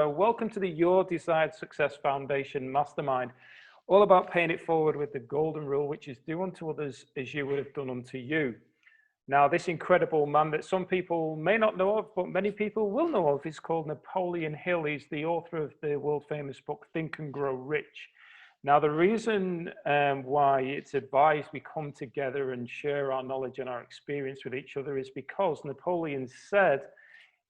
Welcome to the Your Desired Success Foundation Mastermind, all about paying it forward with the golden rule, which is do unto others as you would have done unto you. Now, this incredible man that some people may not know of, but many people will know of, is called Napoleon Hill. He's the author of the world famous book, Think and Grow Rich. Now, the reason why it's advised we come together and share our knowledge and our experience with each other is because Napoleon said,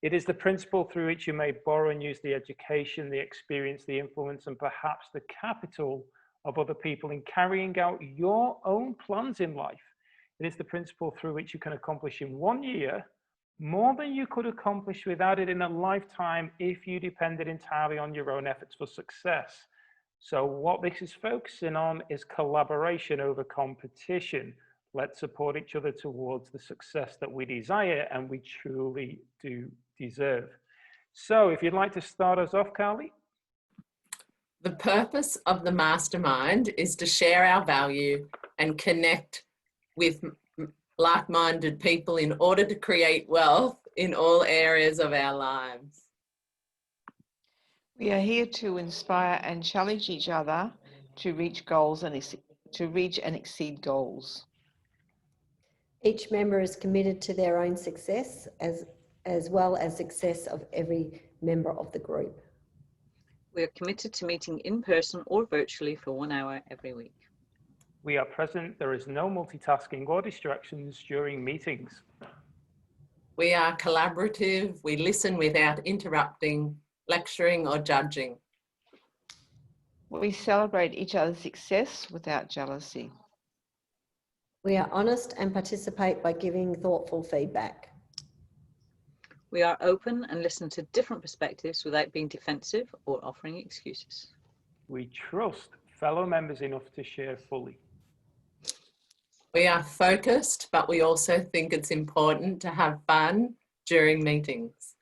it is the principle through which you may borrow and use the education, the experience, the influence, and perhaps the capital of other people in carrying out your own plans in life. It is the principle through which you can accomplish in 1 year more than you could accomplish without it in a lifetime if you depended entirely on your own efforts for success. So what this is focusing on is collaboration over competition. Let's support each other towards the success that we desire and we truly do deserve. So if you'd like to start us off, Carly. The purpose of the Mastermind is to share our value and connect with like-minded people in order to create wealth in all areas of our lives. We are here to inspire and challenge each other to reach goals and exceed goals. Each member is committed to their own success as well as success of every member of the group. We are committed to meeting in person or virtually for 1 hour every week. We are present. There is no multitasking or distractions during meetings. We are collaborative. We listen without interrupting, lecturing or judging. We celebrate each other's success without jealousy. We are honest and participate by giving thoughtful feedback. We are open and listen to different perspectives without being defensive or offering excuses. We trust fellow members enough to share fully. We are focused, but we also think it's important to have fun during meetings.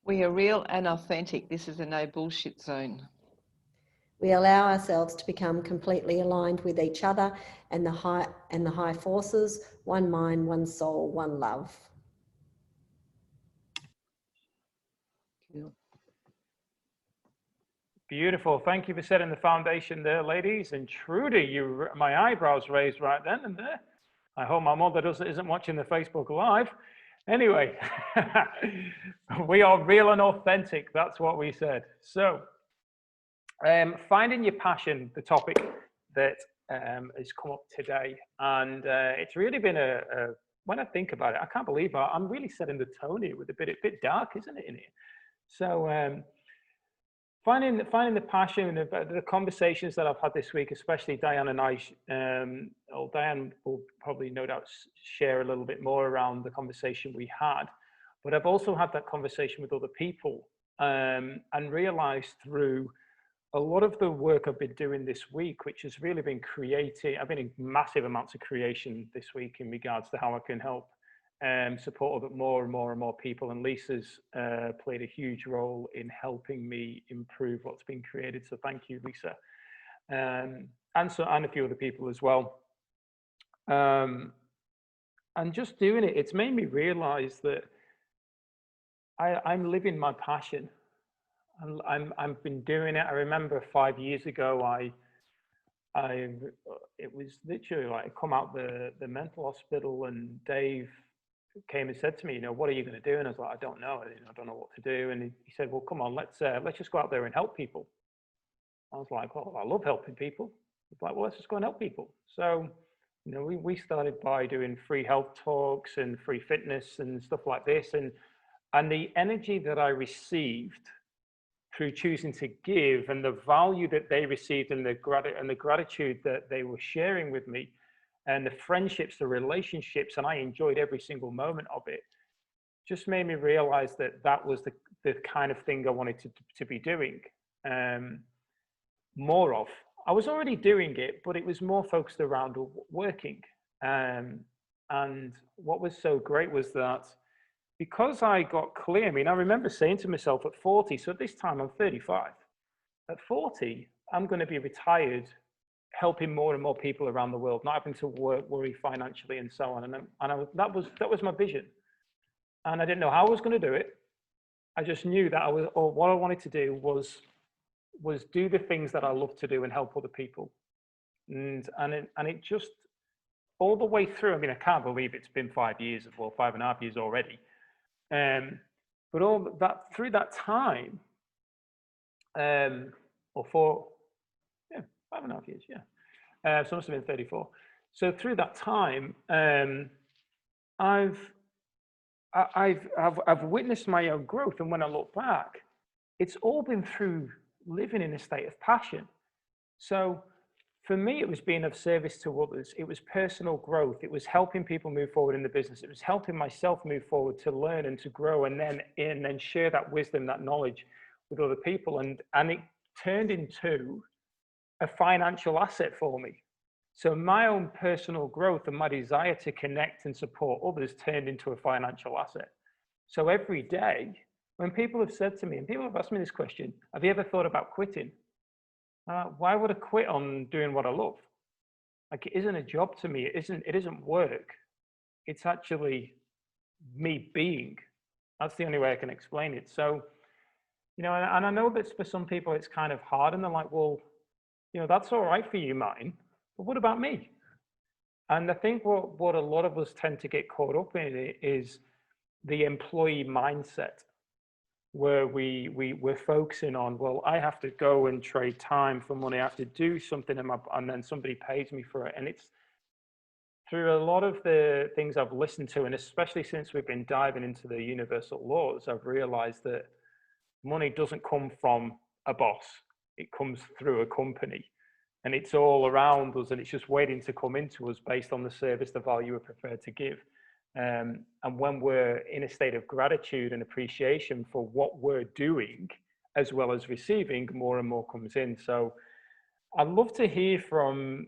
We are real and authentic. This is a no bullshit zone. We allow ourselves to become completely aligned with each other and the high forces, one mind, one soul, one love. Beautiful. Thank you for setting the foundation there, ladies. And Trudy, my eyebrows raised right then and there. I hope my mother isn't watching the Facebook Live. Anyway, we are real and authentic. That's what we said. So, finding your passion, the topic that has come up today. And it's really been when I think about it, I can't believe I'm really setting the tone here with a bit dark, isn't it, in here? So, finding the passion, the conversations that I've had this week, especially Diane and I, Diane will probably no doubt share a little bit more around the conversation we had, but I've also had that conversation with other people and realized through a lot of the work I've been doing this week, which has really been creating, I've been in massive amounts of creation this week in regards to how I can help support more and more people, and Lisa's played a huge role in helping me improve what's been created, so thank you, Lisa, and a few other people as well, and just doing it, it's made me realize that I'm living my passion. I've been doing it. I remember 5 years ago, it was literally like I come out the mental hospital, and Dave came and said to me, what are you going to do? And I was like, I don't know. I don't know what to do. And he said, well, come on, let's just go out there and help people. I was like, well, I love helping people. He's like, well, let's just go and help people. So, we started by doing free health talks and free fitness and stuff like this. And the energy that I received through choosing to give, and the value that they received, and the gratitude that they were sharing with me, and the friendships, the relationships, and I enjoyed every single moment of it, just made me realize that was the kind of thing I wanted to be doing more of. I was already doing it, but it was more focused around working. And what was so great was that because I got clear, I remember saying to myself at 40, so at this time I'm 35, at 40, I'm going to be retired, helping more and more people around the world, not having to worry financially and so on. And that was my vision. And I didn't know how I was going to do it. I just knew that what I wanted to do was do the things that I love to do and help other people. And it just all the way through. I mean, I can't believe it's been 5 years, well, 5.5 years already. But all that through that time, or 5.5 years, yeah. So it must have been 34. So through that time, I've witnessed my own growth, and when I look back, it's all been through living in a state of passion. So for me, it was being of service to others. It was personal growth. It was helping people move forward in the business. It was helping myself move forward to learn and to grow, and then share that wisdom, that knowledge with other people. And it turned into a financial asset for me. So my own personal growth and my desire to connect and support others turned into a financial asset. So every day, when people have said to me, and people have asked me this question, have you ever thought about quitting? Why would I quit on doing what I love? Like, it isn't a job to me. It isn't work. It's actually me being. That's the only way I can explain it. So, and I know that for some people it's kind of hard, and they're like, well, that's all right for you, Martin, but what about me? And I think what a lot of us tend to get caught up in is the employee mindset, where we're focusing on, well, I have to go and trade time for money. I have to do something and then somebody pays me for it. And it's through a lot of the things I've listened to, and especially since we've been diving into the universal laws, I've realized that money doesn't come from a boss. It comes through a company, and it's all around us, and it's just waiting to come into us based on the service, the value we're prepared to give. And when we're in a state of gratitude and appreciation for what we're doing, as well as receiving, more and more comes in. So I'd love to hear from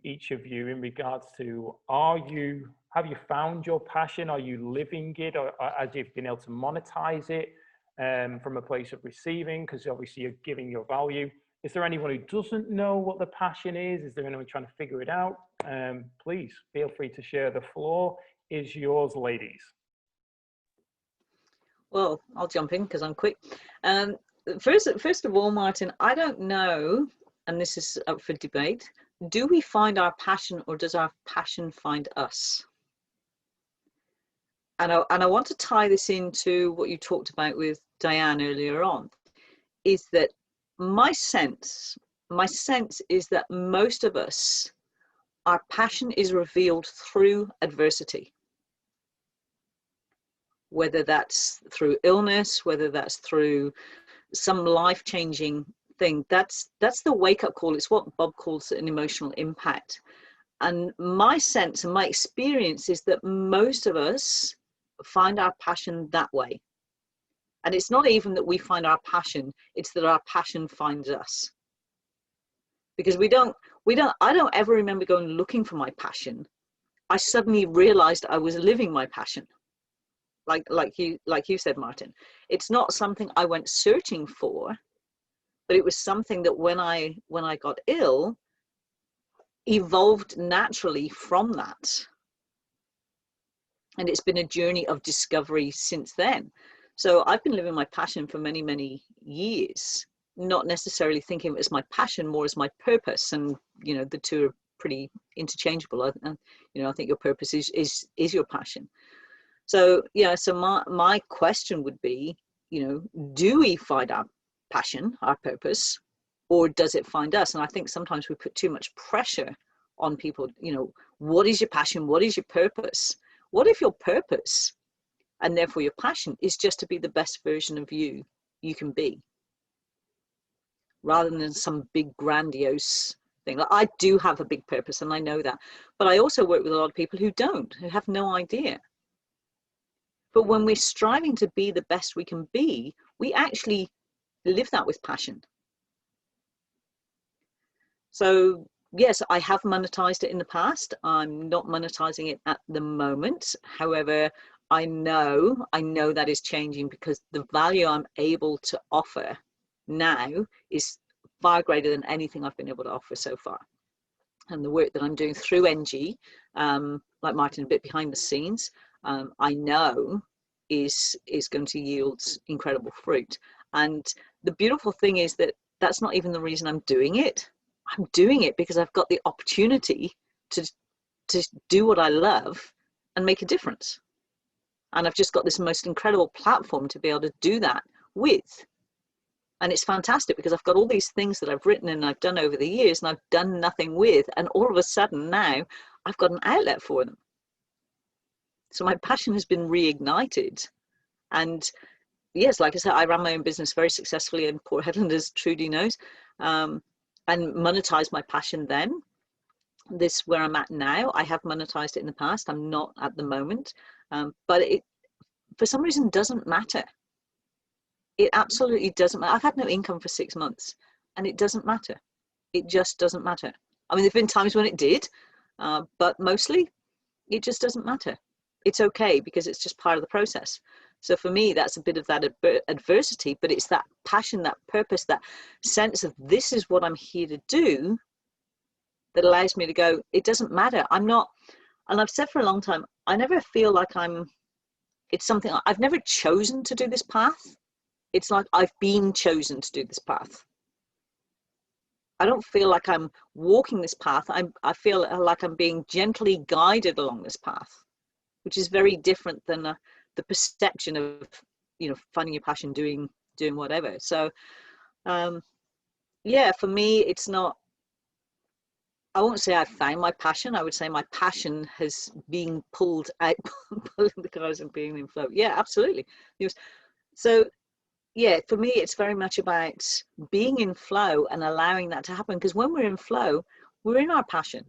each of you in regards to, have you found your passion? Are you living it? Or have you been able to monetize it from a place of receiving? Because obviously you're giving your value. Is there anyone who doesn't know what the passion is? Is there anyone trying to figure it out? Please feel free to share. The floor is yours, ladies. Well, I'll jump in because I'm quick. First of all, Martin, I don't know, and this is up for debate, do we find our passion, or does our passion find us? And I want to tie this into what you talked about with Diane earlier on, is that my sense is that most of us, our passion is revealed through adversity. Whether that's through illness, whether that's through some life-changing thing, that's the wake-up call. It's what Bob calls an emotional impact. And my sense and my experience is that most of us find our passion that way. And it's not even that we find our passion, it's that our passion finds us. Because I don't ever remember going looking for my passion. I suddenly realized I was living my passion. Like you said, Martin, it's not something I went searching for, but it was something that when I got ill, evolved naturally from that. And it's been a journey of discovery since then. So I've been living my passion for many, many years, not necessarily thinking it was my passion, more as my purpose. And, the two are pretty interchangeable. I think your purpose is your passion. So, so my question would be, do we find our passion, our purpose, or does it find us? And I think sometimes we put too much pressure on people, what is your passion? What is your purpose? What if your purpose, and therefore your passion, is just to be the best version of you can be, rather than some big grandiose thing? Like, I do have a big purpose, and I know that, but I also work with a lot of people who have no idea. But when we're striving to be the best we can be, we actually live that with passion. So yes, I have monetized it in the past. I'm not monetizing it at the moment. However, I know that is changing, because the value I'm able to offer now is far greater than anything I've been able to offer so far. And the work that I'm doing through NG, like Martin, a bit behind the scenes, I know is going to yield incredible fruit. And the beautiful thing is that that's not even the reason I'm doing it. I'm doing it because I've got the opportunity to do what I love and make a difference. And I've just got this most incredible platform to be able to do that with. And it's fantastic because I've got all these things that I've written and I've done over the years and I've done nothing with. And all of a sudden now I've got an outlet for them. So my passion has been reignited. And yes, like I said, I ran my own business very successfully in Port Hedland, as Trudy knows, and monetized my passion then. This where I'm at now. I have monetized it in the past. I'm not at the moment, but it, for some reason, doesn't matter. It absolutely doesn't matter. I've had no income for 6 months, and it doesn't matter. It just doesn't matter. I mean, there've been times when it did, but mostly, it just doesn't matter. It's okay because it's just part of the process. So for me, that's a bit of that adversity, but it's that passion, that purpose, that sense of this is what I'm here to do that allows me to go, it doesn't matter. I'm not, and I've said for a long time, I never feel like it's something, I've never chosen to do this path. It's like I've been chosen to do this path. I don't feel like I'm walking this path. I feel like I'm being gently guided along this path, which is very different than the perception of, you know, finding your passion, doing whatever. So, yeah, for me, it's not, I won't say I found my passion. I would say my passion has been pulled out, pulling the cars and being in flow. Yeah, absolutely. So, yeah, for me, it's very much about being in flow and allowing that to happen. Because when we're in flow, we're in our passion.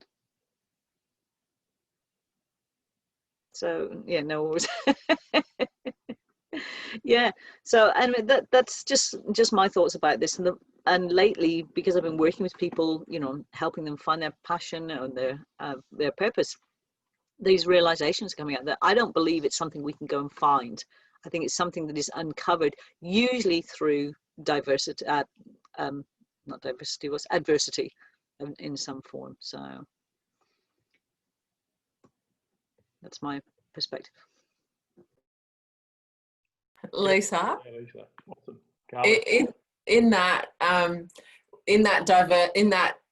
So, yeah, no, yeah. So, anyway, that's just my thoughts about this. And lately, because I've been working with people, you know, helping them find their passion and their purpose, these realizations coming out that I don't believe it's something we can go and find. I think it's something that is uncovered, usually through diversity, not diversity, was adversity in some form. So that's my perspective. Lisa, Yeah, Lisa. Awesome. Carly. in that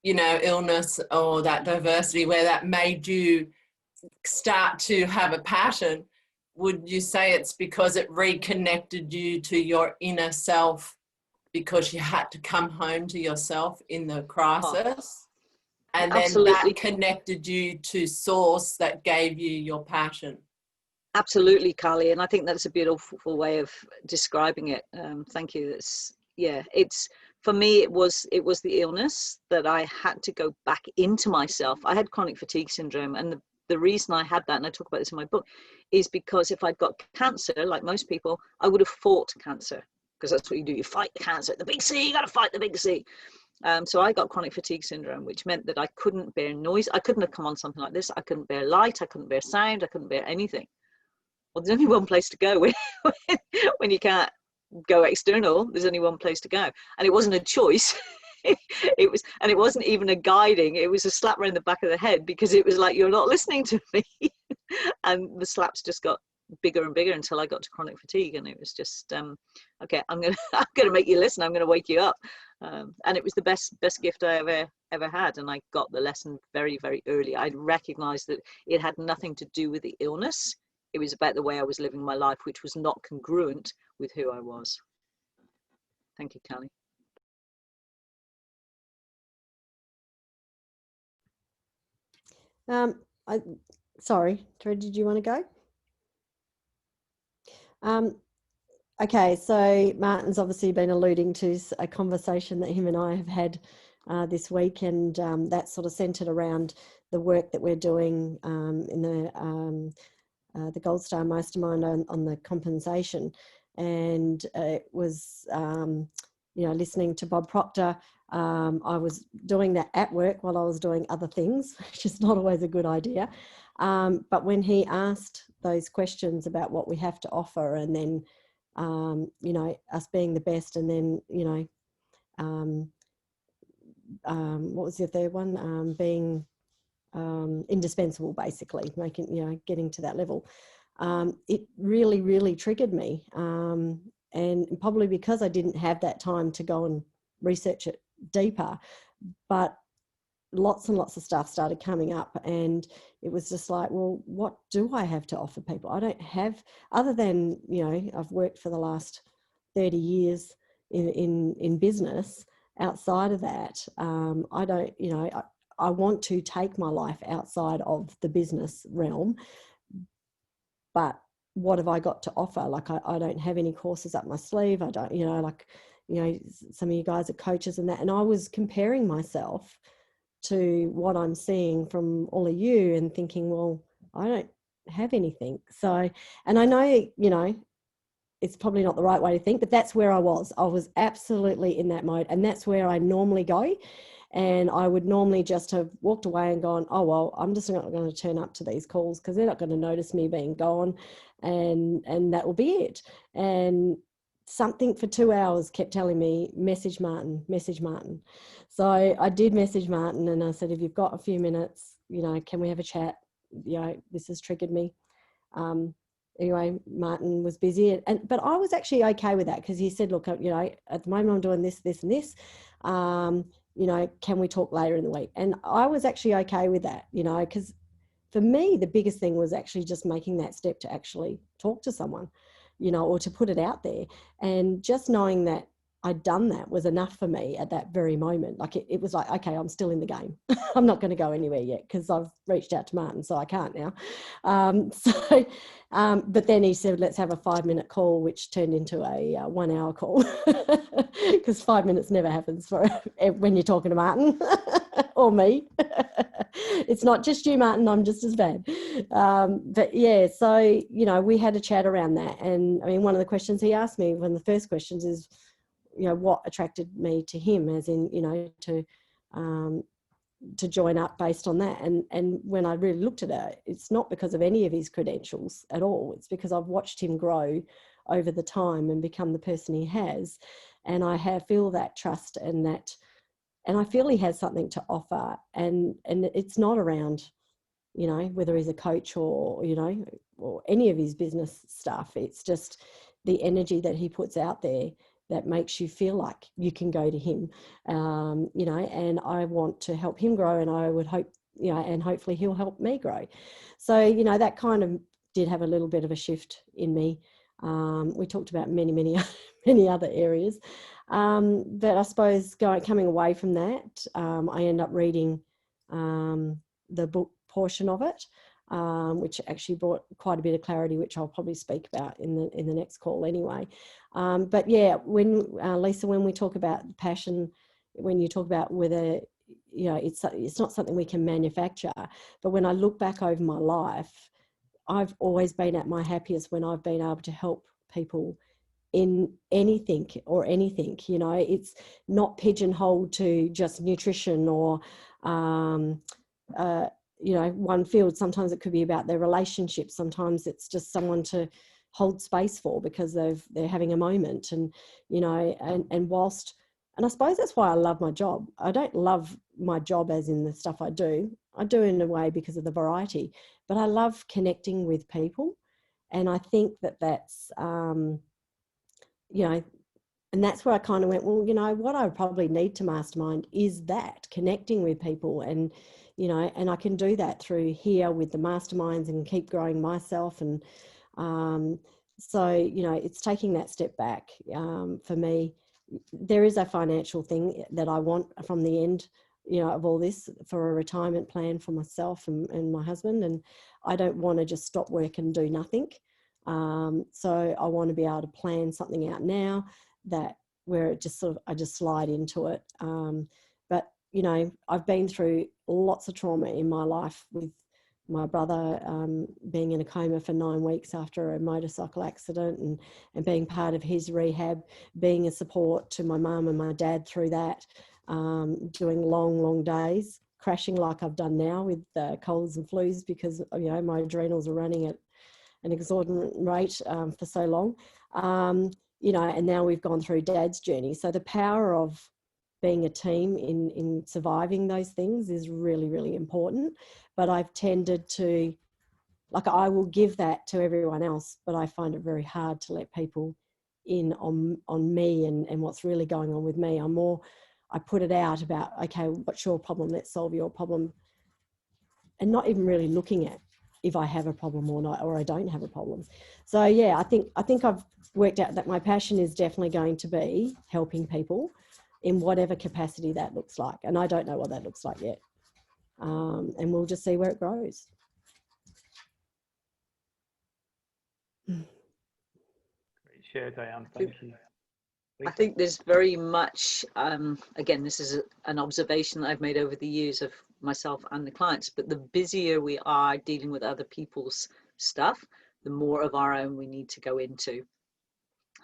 you know, illness or that diversity where that made you start to have a passion, would you say it's because it reconnected you to your inner self, because you had to come home to yourself in the crisis, and then Absolutely. that connected you to source that gave you your passion? Absolutely, Carly, and I think that's a beautiful way of describing it. Thank you. It's for me. It was the illness that I had to go back into myself. I had chronic fatigue syndrome, and the reason I had that, and I talk about this in my book, is because if I'd got cancer, like most people, I would have fought cancer, because that's what you do. You fight cancer. The big C. You got to fight the big C. So I got chronic fatigue syndrome, which meant that I couldn't bear noise. I couldn't have come on something like this. I couldn't bear light. I couldn't bear sound. I couldn't bear anything. Well, there's only one place to go when you can't go external. There's only one place to go, and it wasn't a choice. it wasn't even a guiding. It was a slap around the back of the head, because it was like, you're not listening to me. And the slaps just got bigger and bigger until I got to chronic fatigue, and it was just okay. I'm gonna make you listen. I'm gonna wake you up. And it was the best gift I ever had, and I got the lesson very, very early. I recognized that it had nothing to do with the illness. It was about the way I was living my life, which was not congruent with who I was. Thank you, Callie. Sorry, Terry, did you want to go? Okay, so Martin's obviously been alluding to a conversation that him and I have had this week, and that's sort of centered around the work that we're doing in the Gold Star Mastermind on the compensation. And it was, listening to Bob Proctor. I was doing that at work while I was doing other things, which is not always a good idea. But when he asked those questions about what we have to offer, and then, us being the best, and then, what was the third one? Being indispensable, basically, getting to that level. it really, really triggered me. And probably because I didn't have that time to go and research it deeper, but lots and lots of stuff started coming up, and it was just like, well, what do I have to offer people? I don't have, other than, you know, I've worked for the last 30 years in business. Outside of that, I don't, you know, I want to take my life outside of the business realm, but what have I got to offer? Like, I don't have any courses up my sleeve. I don't, you know, like, you know, some of you guys are coaches and that, and I was comparing myself to what I'm seeing from all of you and thinking, well, I don't have anything. So, and I know, you know, it's probably not the right way to think, but that's where I was. I was absolutely in that mode, and that's where I normally go. And I would normally just have walked away and gone, oh, well, I'm just not going to turn up to these calls because they're not going to notice me being gone, and that will be it. And something for 2 hours kept telling me, message Martin, message Martin. So I did message Martin, and I said, if you've got a few minutes, you know, can we have a chat? You know, this has triggered me. Anyway, Martin was busy, but I was actually okay with that, because he said, look, you know, at the moment I'm doing this, this and this, you know, can we talk later in the week? And I was actually okay with that, you know, because for me, the biggest thing was actually just making that step to actually talk to someone, you know, or to put it out there. And just knowing that I'd done that was enough for me at that very moment. Like, it was like, okay, I'm still in the game. I'm not going to go anywhere yet because I've reached out to Martin, so I can't now. But then he said, let's have a 5-minute call, which turned into a 1 hour call, because 5 minutes never happens when you're talking to Martin or me. It's not just you, Martin, I'm just as bad. But yeah, so, you know, we had a chat around that. And I mean, one of the questions he asked me, one of the first questions is, you know, what attracted me to him, as in, you know, to join up based on that. And when I really looked at it, it's not because of any of his credentials at all. It's because I've watched him grow over the time and become the person he has. And I feel that trust and I feel he has something to offer. And it's not around, you know, whether he's a coach or, you know, or any of his business stuff. It's just the energy that he puts out there that makes you feel like you can go to him, you know, and I want to help him grow, and I would hope, you know, and hopefully he'll help me grow. So, you know, that kind of did have a little bit of a shift in me. We talked about many other areas. But I suppose coming away from that, I end up reading the book portion of it, which actually brought quite a bit of clarity, which I'll probably speak about in the next call anyway. But yeah, when Lisa, when we talk about passion, when you talk about whether, you know, it's not something we can manufacture, but when I look back over my life, I've always been at my happiest when I've been able to help people in anything, you know. It's not pigeonholed to just nutrition or you know, one field. Sometimes it could be about their relationships. Sometimes it's just someone to hold space for because they're having a moment. And, you know, and whilst, and I suppose that's why I love my job. I don't love my job as in the stuff I do in a way because of the variety, but I love connecting with people. And I think that's, you know, and that's where I kind of went, well, you know, what I probably need to mastermind is that connecting with people. And, you know, and I can do that through here with the masterminds and keep growing myself. And so, you know, it's taking that step back for me. There is a financial thing that I want from the end, you know, of all this, for a retirement plan for myself and my husband. And I don't want to just stop work and do nothing. So I want to be able to plan something out now that where it just sort of, I just slide into it. But, you know, I've been through lots of trauma in my life, with my brother being in a coma for 9 weeks after a motorcycle accident, and being part of his rehab, being a support to my mum and my dad through that, doing long days, crashing like I've done now with colds and flus, because, you know, my adrenals are running at an exorbitant rate for so long, you know, and now we've gone through Dad's journey. So the power of being a team in surviving those things is really, really important. But I've tended to like I will give that to everyone else, but I find it very hard to let people in on me and what's really going on with me. I put it out about, okay, what's your problem? Let's solve your problem. And not even really looking at if I have a problem or not, or I don't have a problem. So yeah, I think I've worked out that my passion is definitely going to be helping people in whatever capacity that looks like. And I don't know what that looks like yet. And we'll just see where it grows. Great share, Diane. Thank you. I think there's very much, again, this is an observation that I've made over the years of myself and the clients, but the busier we are dealing with other people's stuff, the more of our own we need to go into.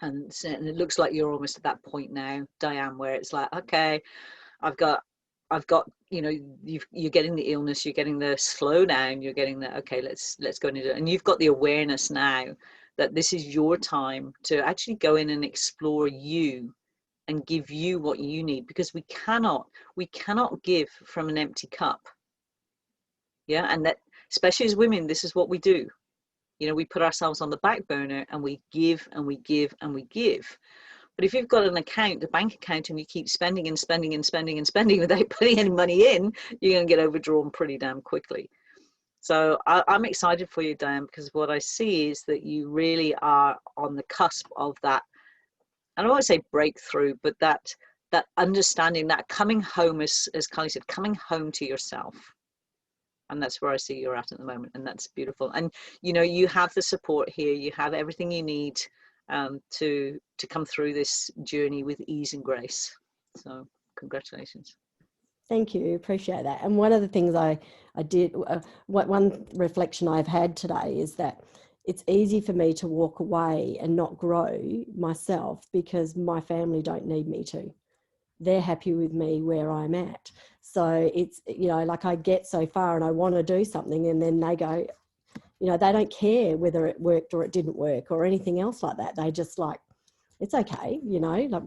And it looks like you're almost at that point now, Diane, where it's like, okay, I've got, you know, you're getting the illness, you're getting the slowdown, you're getting the, okay, let's go into it. And you've got the awareness now that this is your time to actually go in and explore you and give you what you need, because we cannot give from an empty cup. Yeah. And that, especially as women, this is what we do. You know, we put ourselves on the back burner and we give and we give and we give. But if you've got an account, a bank account, and you keep spending and spending and spending and spending without putting any money in, you're going to get overdrawn pretty damn quickly. So I'm excited for you, Diane, because what I see is that you really are on the cusp of that. I don't want to say breakthrough, but that understanding, that coming home, as Kylie said, coming home to yourself. And that's where I see you're at the moment. And that's beautiful. And, you know, you have the support here. You have everything you need to come through this journey with ease and grace. So congratulations. Thank you, appreciate that. And one of the things I did, one reflection I've had today is that it's easy for me to walk away and not grow myself because my family don't need me to. They're happy with me where I'm at. So it's, you know, like I get so far and I want to do something and then they go, you know, they don't care whether it worked or it didn't work or anything else like that. They just like, it's okay, you know, like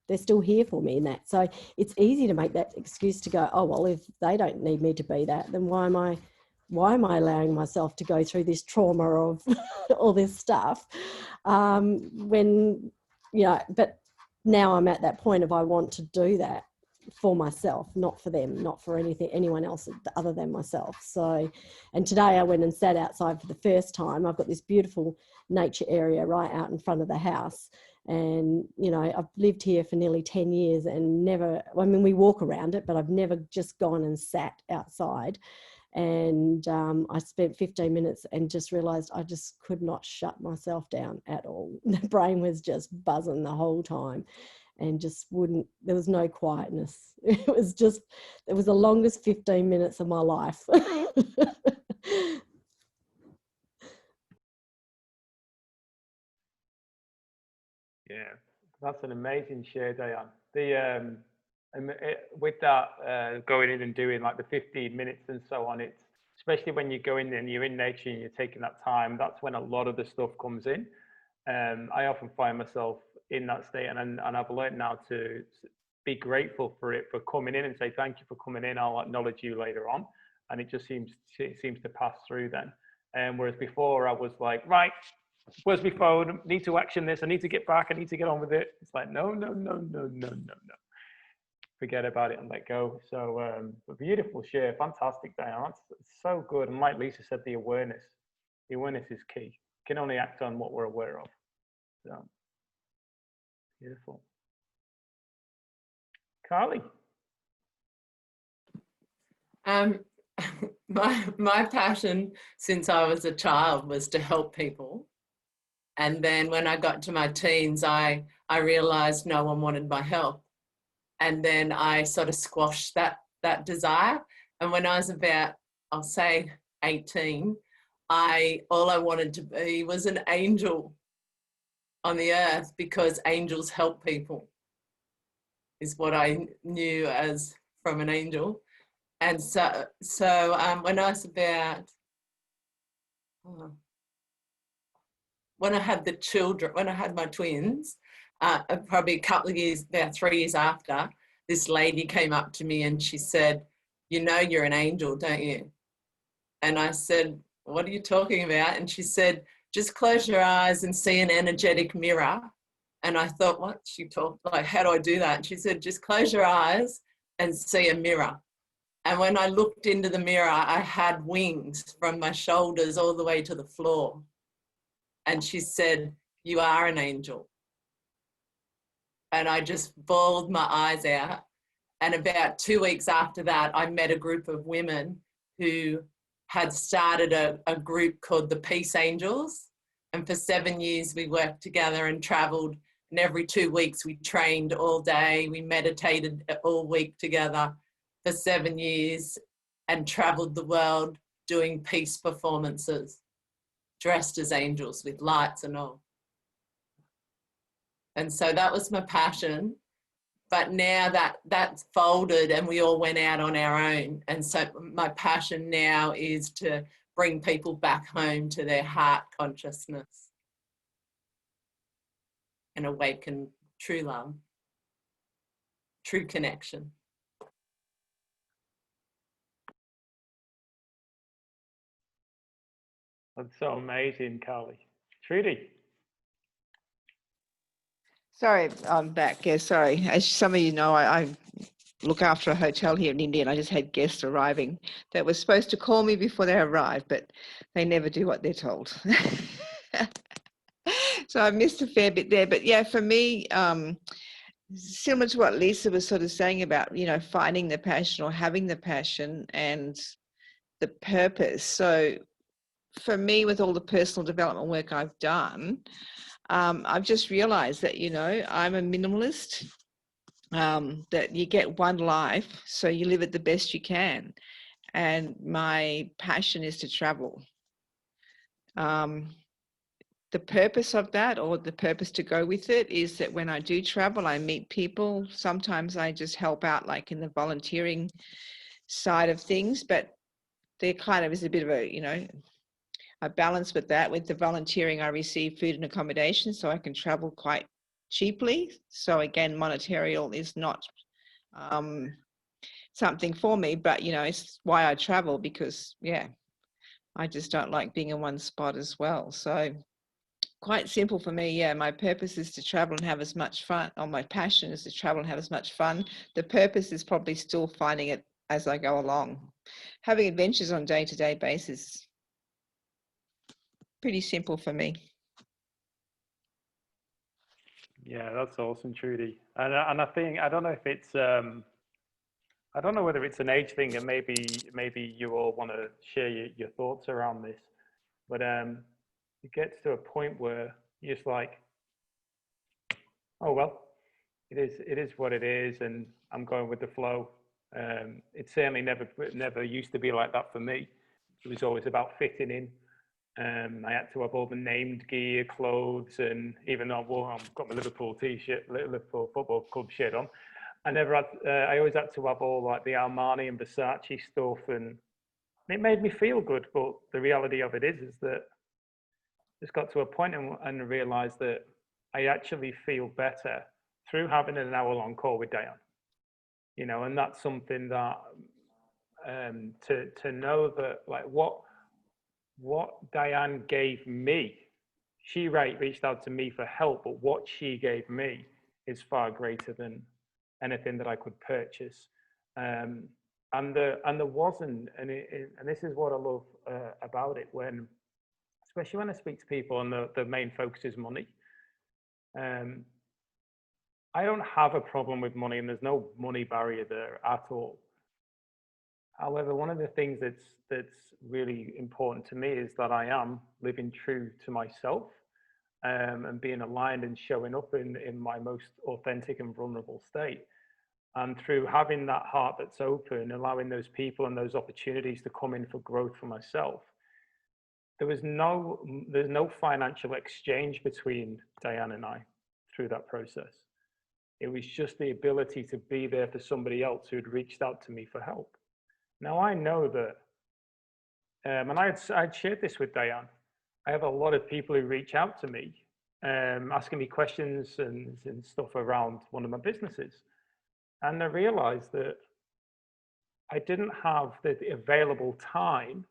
they're still here for me in that. So it's easy to make that excuse to go, oh, well, if they don't need me to be that, then why am I allowing myself to go through this trauma of all this stuff? When, you know, but now I'm at that point of I want to do that for myself, not for them, not for anyone else other than myself. So, and today I went and sat outside for the first time. I've got this beautiful nature area right out in front of the house. And, you know, I've lived here for nearly 10 years and never, I mean, we walk around it, but I've never just gone and sat outside. And I spent 15 minutes and just realized I just could not shut myself down at all. The brain was just buzzing the whole time and just wouldn't, there was no quietness. It was the longest 15 minutes of my life. Yeah, that's an amazing share, Diane. With that going in and doing like the 15 minutes and so on, it's especially when you go in and you're in nature and you're taking that time, that's when a lot of the stuff comes in. I often find myself in that state, and I've learned now to be grateful for it, for coming in and say thank you for coming in. I'll acknowledge you later on, and it just seems to pass through then. Whereas before I was like, right, where's my phone? I need to action this. I need to get back. I need to get on with it. It's like, no. Forget about it and let go. So a beautiful share. Fantastic, Diane. That's so good. And like Lisa said, the awareness is key. You can only act on what we're aware of. So beautiful. Carly. My passion since I was a child was to help people. And then when I got to my teens, I realized no one wanted my help. And then I sort of squashed that desire. And when I was about, I'll say 18, all I wanted to be was an angel on the earth, because angels help people, is what I knew as from an angel. And so when I was about, when I had the children, when I had my twins, probably a couple of years, about 3 years after, this lady came up to me and she said, you know, you're an angel, don't you? And I said, what are you talking about? And she said, just close your eyes and see an energetic mirror. And I thought, what? She talked like, how do I do that? And she said, just close your eyes and see a mirror. And when I looked into the mirror, I had wings from my shoulders all the way to the floor. And she said, you are an angel. And I just bawled my eyes out. And about 2 weeks after that, I met a group of women who had started a group called the Peace Angels. And for 7 years, we worked together and traveled. And every 2 weeks, we trained all day. We meditated all week together for 7 years and traveled the world doing peace performances, dressed as angels with lights and all. And so that was my passion. But now that's folded and we all went out on our own. And so my passion now is to bring people back home to their heart consciousness and awaken true love, true connection. That's so amazing, Carly. Trudy. Sorry, I'm back. Yeah, sorry. As some of you know, I look after a hotel here in India, and I just had guests arriving that were supposed to call me before they arrived, but they never do what they're told. So I missed a fair bit there. But yeah, for me, similar to what Lisa was sort of saying about, you know, finding the passion or having the passion and the purpose. So for me, with all the personal development work I've done, I've just realized that, you know, I'm a minimalist, that you get one life, so you live it the best you can. And my passion is to travel. The purpose of that, or the purpose to go with it, is that when I do travel, I meet people. Sometimes I just help out, like in the volunteering side of things, but there kind of is a bit of a, you know, I balance with that. With the volunteering, I receive food and accommodation, so I can travel quite cheaply. So again, monetarial is not something for me, but you know, it's why I travel, because yeah, I just don't like being in one spot as well. So quite simple for me. Yeah, my purpose is to travel and have as much fun, or my passion is to travel and have as much fun. The purpose is probably still finding it as I go along, having adventures on a day-to-day basis. Pretty simple for me. Yeah, that's awesome, Trudy. And I think, I don't know if it's, I don't know whether it's an age thing, and maybe you all want to share your thoughts around this, but it gets to a point where you're just like, oh well, it is what it is, and I'm going with the flow. It certainly never used to be like that for me. It was always about fitting in. I had to have all the named gear, clothes, and even though I've got my Liverpool t-shirt, Liverpool Football Club shirt on, I always had to have all like the Armani and Versace stuff, and it made me feel good. But the reality of it is that just got to a point and realized that I actually feel better through having an hour-long call with Diane. You know, and that's something that to know that, like, what Diane gave me, she reached out to me for help, but what she gave me is far greater than anything that I could purchase. And there wasn't, and this is what I love about it, especially when I speak to people and the main focus is money. I don't have a problem with money, and there's no money barrier there at all. However, one of the things that's really important to me is that I am living true to myself, and being aligned and showing up in my most authentic and vulnerable state. And through having that heart that's open, allowing those people and those opportunities to come in for growth for myself, there's no financial exchange between Diane and I through that process. It was just the ability to be there for somebody else who had reached out to me for help. Now I know that, and I'd shared this with Diane, I have a lot of people who reach out to me, asking me questions and stuff around one of my businesses. And I realized that I didn't have the available time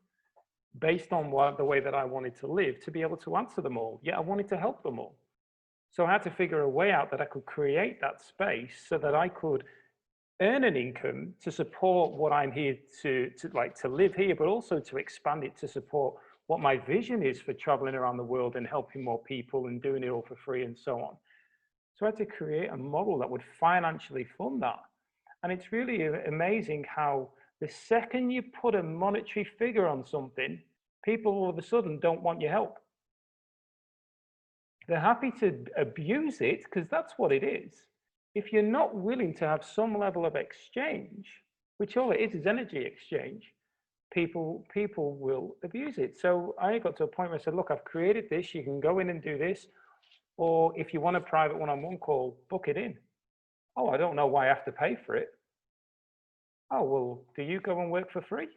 based on the way that I wanted to live, to be able to answer them all. Yet I wanted to help them all. So I had to figure a way out that I could create that space so that I could earn an income to support what I'm here to live here, but also to expand it to support what my vision is for traveling around the world and helping more people and doing it all for free and so on. So I had to create a model that would financially fund that. And it's really amazing how the second you put a monetary figure on something, people all of a sudden don't want your help. They're happy to abuse it because that's what it is. If you're not willing to have some level of exchange, which all it is energy exchange, people will abuse it. So I got to a point where I said, look, I've created this, you can go in and do this, or if you want a private one-on-one call, book it in. Oh, I don't know why I have to pay for it. Oh, well, do you go and work for free?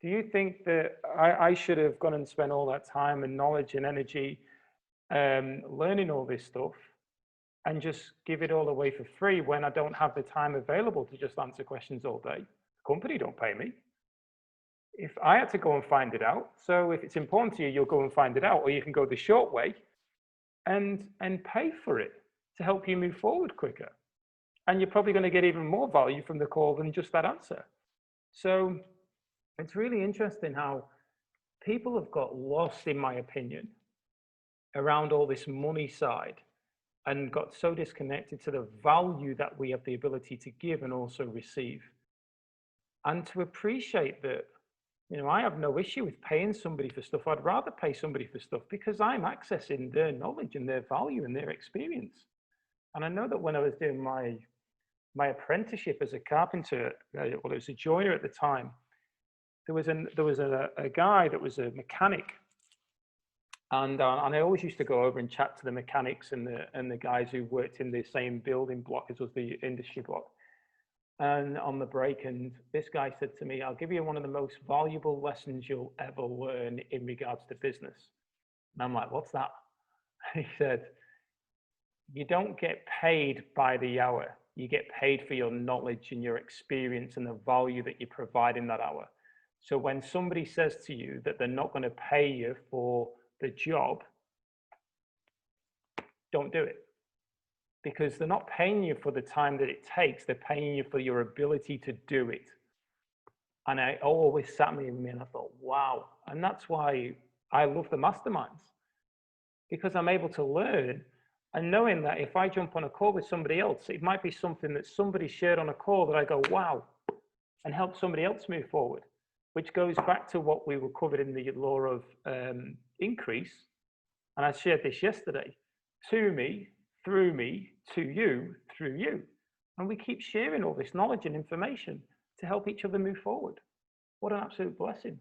Do you think that I should have gone and spent all that time and knowledge and energy learning all this stuff and just give it all away for free when I don't have the time available to just answer questions all day? The company don't pay me. If I had to go and find it out, so if it's important to you, you'll go and find it out, or you can go the short way and pay for it to help you move forward quicker. And you're probably going to get even more value from the call than just that answer. So it's really interesting how people have got lost, in my opinion, around all this money side and got so disconnected to the value that we have the ability to give and also receive. And to appreciate that, you know, I have no issue with paying somebody for stuff. I'd rather pay somebody for stuff because I'm accessing their knowledge and their value and their experience. And I know that when I was doing my apprenticeship as a carpenter, well, it was a joiner at the time, there was a guy that was a mechanic. And I always used to go over and chat to the mechanics and the guys who worked in the same building block as was the industry block. And on the break, and this guy said to me, I'll give you one of the most valuable lessons you'll ever learn in regards to business. And I'm like, what's that? He said, you don't get paid by the hour. You get paid for your knowledge and your experience and the value that you provide in that hour. So when somebody says to you that they're not going to pay you for the job, don't do it. Because they're not paying you for the time that it takes, they're paying you for your ability to do it. And it always sat me in me, and I thought, wow. And that's why I love the masterminds, because I'm able to learn and knowing that if I jump on a call with somebody else, it might be something that somebody shared on a call that I go, wow, and help somebody else move forward, which goes back to what we were covered in the law of increase. And I shared this yesterday: to me, through me, to you, through you. And we keep sharing all this knowledge and information to help each other move forward. What an absolute blessing.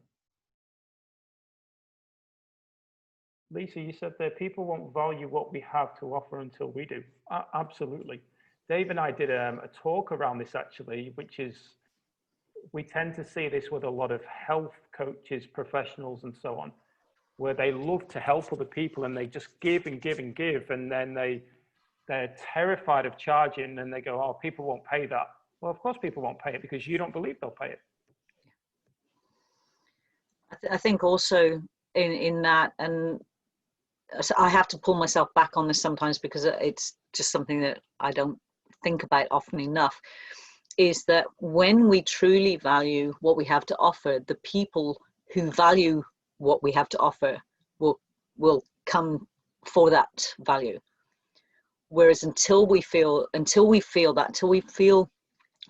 Lisa, you said that people won't value what we have to offer until we do. Absolutely. Dave and I did a talk around this actually, which is, we tend to see this with a lot of health coaches, professionals and so on, where they love to help other people and they just give and give and give, and then they're terrified of charging and they go, oh, people won't pay that. Well, of course people won't pay it because you don't believe they'll pay it. I think also in that, and I have to pull myself back on this sometimes because it's just something that I don't think about often enough, is that when we truly value what we have to offer, the people who value what we have to offer will come for that value. Whereas until we feel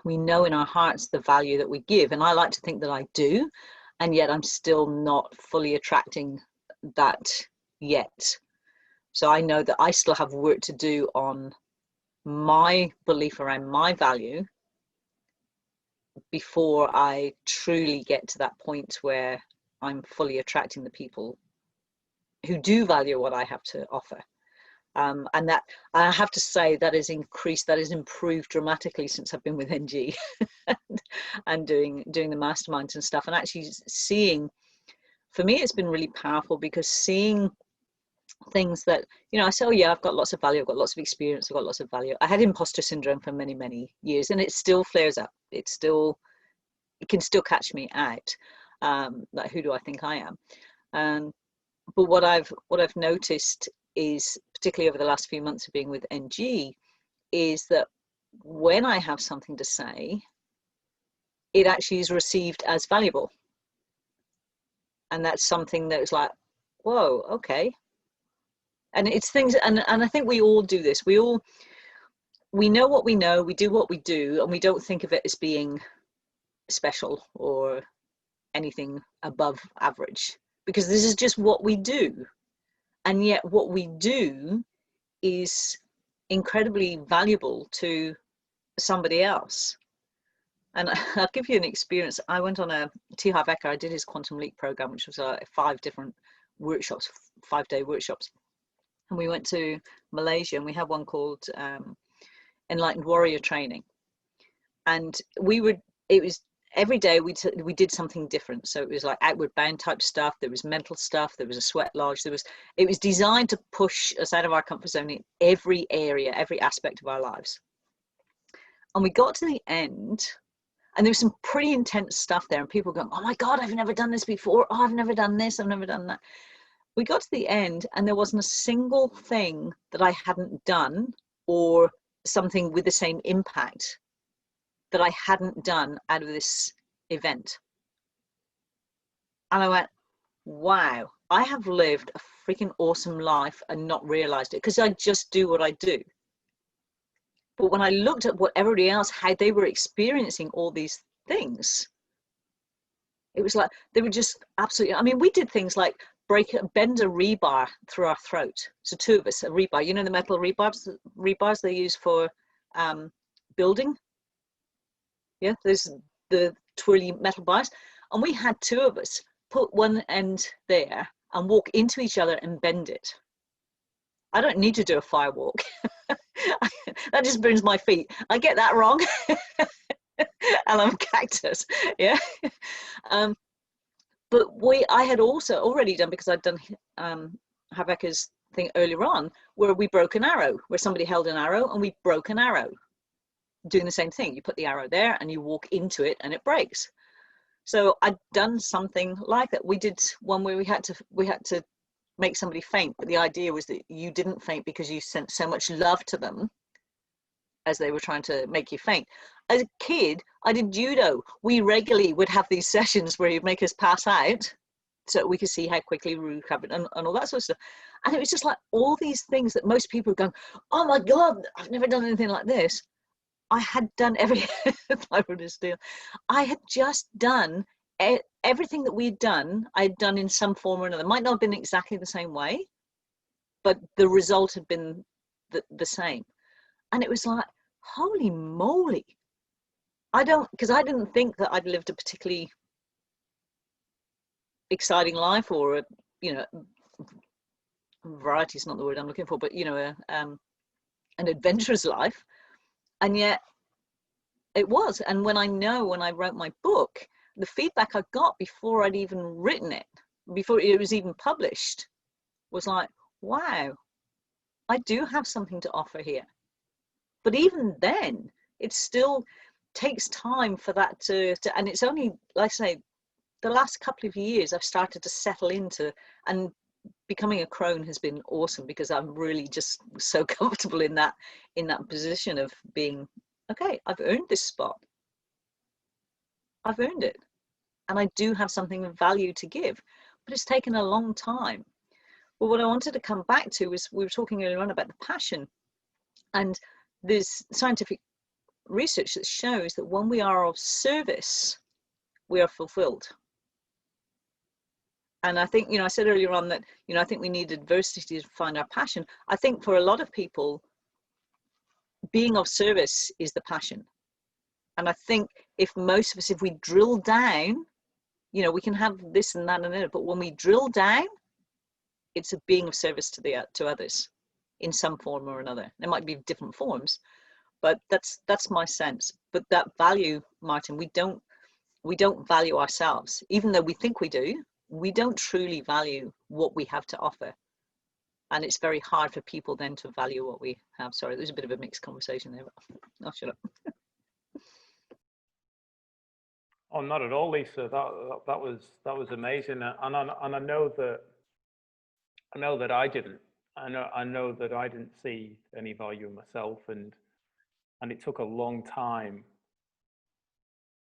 we know in our hearts the value that we give, and I like to think that I do, and yet I'm still not fully attracting that yet. So I know that I still have work to do on my belief around my value before I truly get to that point where I'm fully attracting the people who do value what I have to offer. And that, I have to say, that has increased, that has improved dramatically since I've been with NG and doing the masterminds and stuff, and actually seeing, for me it's been really powerful, because seeing things that, you know, I say, oh yeah, I've got lots of value, I've got lots of experience, I've got lots of value. I had imposter syndrome for many years, and it still flares up, it can still catch me out. Like, who do I think I am? But what I've noticed is, particularly over the last few months of being with NG, is that when I have something to say, it actually is received as valuable. And that's something that was like, whoa, okay. And it's things, and I think we all do this. We know what we know, we do what we do, and we don't think of it as being special or anything above average, because this is just what we do. And yet what we do is incredibly valuable to somebody else. And I'll give you an experience. I went on a T. Harv Eker, I did his Quantum Leap program, which was 5 different workshops, 5-day workshops. And we went to Malaysia, and we had one called Enlightened Warrior Training. And it was every day we did something different. So it was like outward bound type stuff. There was mental stuff. There was a sweat lodge. It was designed to push us out of our comfort zone in every area, every aspect of our lives. And we got to the end, and there was some pretty intense stuff there, and people going, oh my God, I've never done this before. Oh, I've never done this. I've never done that. We got to the end, and there wasn't a single thing that I hadn't done, or something with the same impact that I hadn't done out of this event. And I went, wow, I have lived a freaking awesome life and not realized it, because I just do what I do. But when I looked at what everybody else, how they were experiencing all these things, it was like, they were just absolutely, I mean, we did things like bend a rebar through our throat. So 2 of us, a rebar, you know, the metal rebars they use for building. Yeah, there's the twirly metal bars. And we had 2 of us put one end there and walk into each other and bend it. I don't need to do a fire walk. That just burns my feet. I get that wrong. And I'm a cactus. Yeah. But I had also already done, because I'd done Harv Eker's thing earlier on, where we broke an arrow, where somebody held an arrow and we broke an arrow. Doing the same thing. You put the arrow there and you walk into it and it breaks. So I'd done something like that. We did one where we had to make somebody faint, but the idea was that you didn't faint because you sent so much love to them as they were trying to make you faint. As a kid, I did judo. We regularly would have these sessions where you'd make us pass out so we could see how quickly we recovered and all that sort of stuff. And it was just like all these things that most people are going, oh my God, I've never done anything like this. I had done I had just done everything that we'd done. I'd done in some form or another. It might not have been exactly the same way, but the result had been the same. And it was like, holy moly. Because I didn't think that I'd lived a particularly exciting life, or variety is not the word I'm looking for, but an adventurous life. And yet it was. And when I wrote my book, the feedback I got before I'd even written it, before it was even published, was like, wow, I do have something to offer here. But even then, it still takes time for that to and it's only, like I say, the last couple of years I've started to settle into, and becoming a crone has been awesome, because I'm really just so comfortable in that position of being, okay, I've earned this spot. I've earned it. And I do have something of value to give, but it's taken a long time. Well, what I wanted to come back to was, we were talking earlier on about the passion, and there's scientific research that shows that when we are of service, we are fulfilled. And I think, I said earlier on that, I think we need adversity to find our passion. I think for a lot of people, being of service is the passion. And I think if most of us, if we drill down, we can have this and that and that, but when we drill down, it's a being of service to others in some form or another. There might be different forms, but that's my sense. But that value, Martin, we don't value ourselves, even though we think we do. We don't truly value what we have to offer. And it's very hard for people then to value what we have. Sorry, there's a bit of a mixed conversation there, but I'll shut up. Oh, not at all, Lisa. That was amazing, and I know that I didn't. I know that I didn't see any value in myself, and it took a long time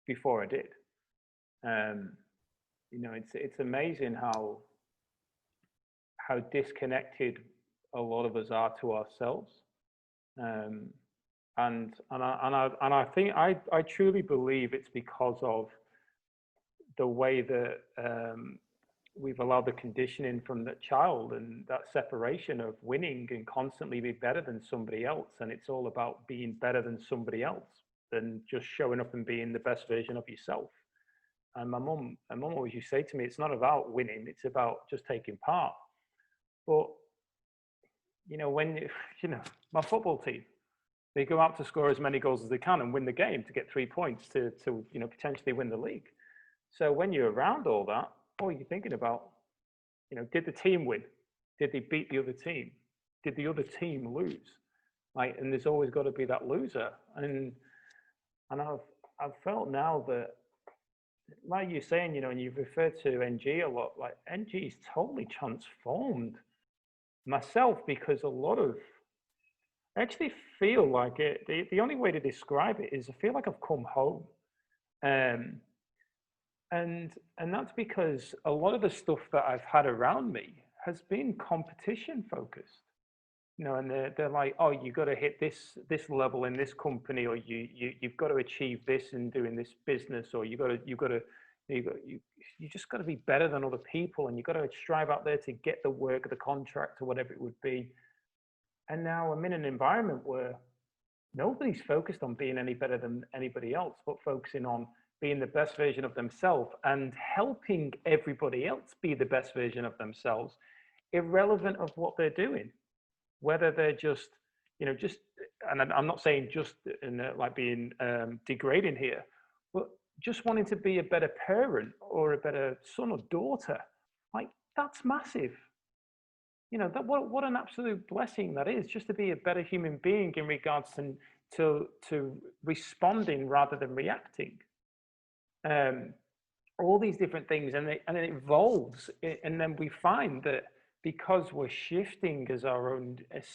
before I did. It's amazing how disconnected a lot of us are to ourselves. And I think I truly believe it's because of the way that we've allowed the conditioning from the child, and that separation of winning and constantly be better than somebody else. And it's all about being better than somebody else than just showing up and being the best version of yourself. And my mum always used to say to me, it's not about winning, it's about just taking part. But when my football team, they go out to score as many goals as they can and win the game to get 3 points to potentially win the league. So when you're around all that, all you're thinking about, did the team win? Did they beat the other team? Did the other team lose? And there's always got to be that loser. And I've felt now that, like you're saying, and you've referred to NG a lot, like NG's totally transformed myself, because I actually feel like it. The only way to describe it is I feel like I've come home. And that's because a lot of the stuff that I've had around me has been competition focused, and they're like, oh, you got to hit this level in this company, or you've got to achieve this in doing this business, or you just got to be better than other people, and you got to strive out there to get the work or the contract or whatever it would be. And now I'm in an environment where nobody's focused on being any better than anybody else, but focusing on being the best version of themselves and helping everybody else be the best version of themselves, irrelevant of what they're doing. Whether they're just, and I'm not saying just like being degrading here, but just wanting to be a better parent or a better son or daughter, like that's massive. That what an absolute blessing that is, just to be a better human being in regards to responding rather than reacting. All these different things, and it evolves, and then we find that because we're shifting as our own as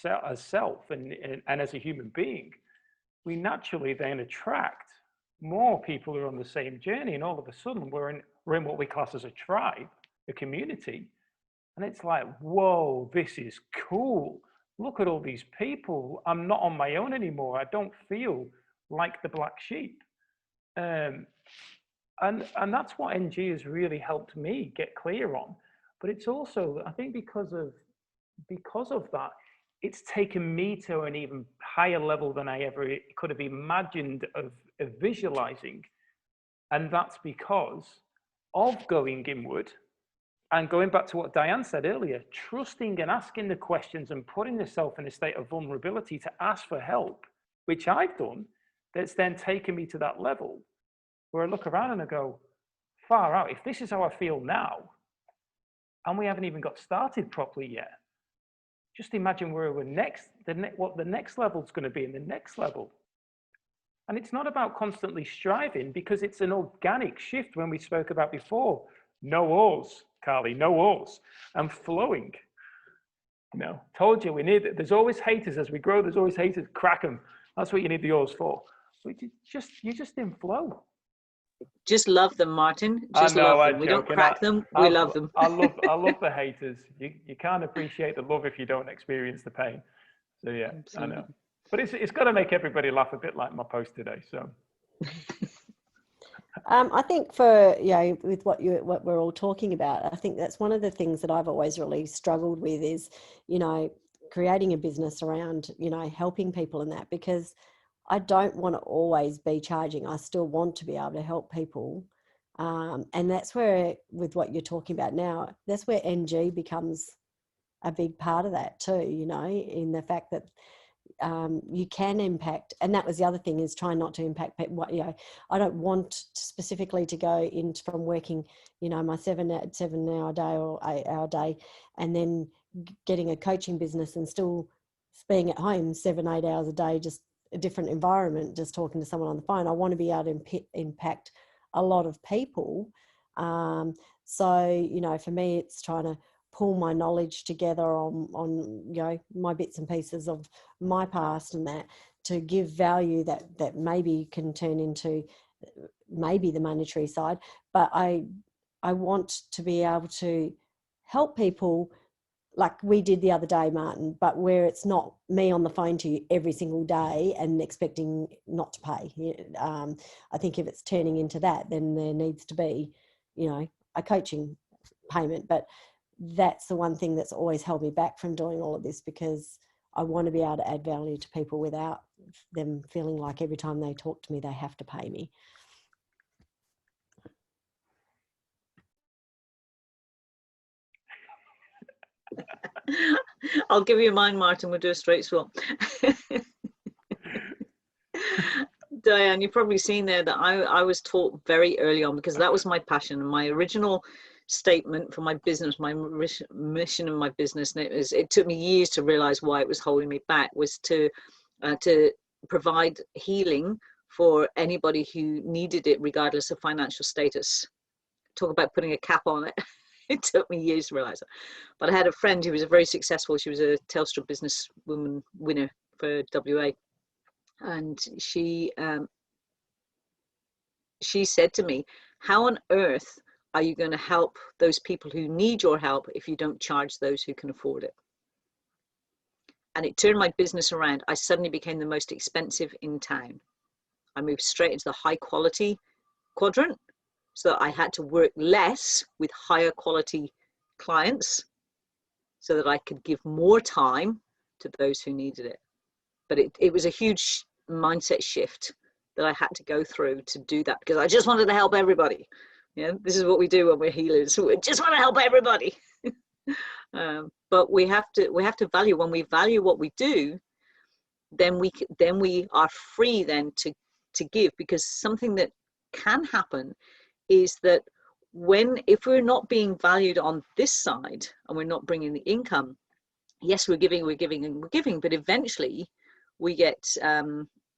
self and as a human being, we naturally then attract more people who are on the same journey, and all of a sudden we're in what we class as a tribe, a community. And it's like, whoa, this is cool. Look at all these people. I'm not on my own anymore. I don't feel like the black sheep. And that's what NG has really helped me get clear on. But it's also, I think, because of that, it's taken me to an even higher level than I ever could have imagined of visualizing. And that's because of going inward. And going back to what Diane said earlier, trusting and asking the questions and putting yourself in a state of vulnerability to ask for help, which I've done, that's then taken me to that level where I look around and I go, far out, if this is how I feel now, and we haven't even got started properly yet, just imagine where we're next, what the next level is going to be in the next level. And it's not about constantly striving, because it's an organic shift. When we spoke about before, no oars, Carly, no oars, and flowing. Told you we need it. There's always haters as we grow. There's always haters. Crack them. That's what you need the oars for. But you just in flow. Just love them, Martin. Just love them. We don't crack them. We love them. I love the haters. You can't appreciate the love if you don't experience the pain. So yeah, absolutely. I know. But it's got to make everybody laugh a bit, like my post today. So. I think for, with what we're all talking about, I think that's one of the things that I've always really struggled with is, creating a business around, helping people in that, because I don't want to always be charging. I still want to be able to help people. And that's where, with what you're talking about now, that's where NG becomes a big part of that too, in the fact that you can impact. And that was the other thing, is trying not to impact people. I don't want specifically to go in from working, my 7 hour day or 8 hour day, and then getting a coaching business and still being at home 7-8 hours a day, just a different environment, just talking to someone on the phone. I want to be able to impact a lot of people. So, you know, for me, it's trying to pull my knowledge together on you know, my bits and pieces of my past, and that to give value that maybe can turn into maybe the monetary side. But I want to be able to help people like we did the other day, Martin, but where it's not me on the phone to you every single day and expecting not to pay. I think if it's turning into that, then there needs to be, you know, a coaching payment. But that's the one thing that's always held me back from doing all of this, because I want to be able to add value to people without them feeling like every time they talk to me, they have to pay me. I'll give you mine, Martin. We'll do a straight swap. Diane, you've probably seen there that I was taught very early on, because that was my passion. My original statement for my business, my mission in my business, and it took me years to realize why it was holding me back, was to provide healing for anybody who needed it, regardless of financial status. Talk about putting a cap on it. It took me years to realize it. But I had a friend who was a very successful, she was a Telstra businesswoman winner for WA. And she said to me, how on earth are you going to help those people who need your help if you don't charge those who can afford it? And it turned my business around. I suddenly became the most expensive in town. I moved straight into the high quality quadrant, so I had to work less with higher quality clients so that I could give more time to those who needed it. But it was a huge mindset shift that I had to go through to do that, because I just wanted to help everybody. You know, this is what we do when we're healers. So we just want to help everybody. But we have to value. When we value what we do, then we are free then to give, because something that can happen is that if we're not being valued on this side and we're not bringing the income, yes, we're giving, but eventually we get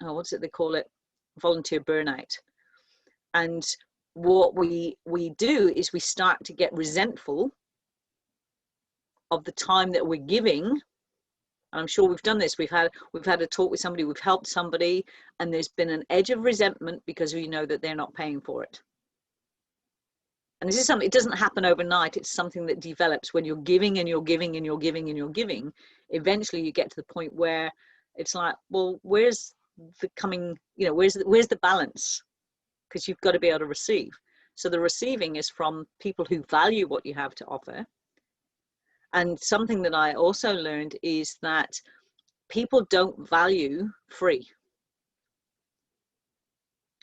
what's it they call it, volunteer burnout. And what we do is we start to get resentful of the time that we're giving. And I'm sure we've done this. We've had a talk with somebody, we've helped somebody, and there's been an edge of resentment because we know that they're not paying for it. And this is something, it doesn't happen overnight. It's something that develops when you're giving and you're giving and you're giving and you're giving. Eventually you get to the point where it's like, well, where's the coming, you know, where's the balance? Because you've got to be able to receive. So the receiving is from people who value what you have to offer. And something that I also learned is that people don't value free.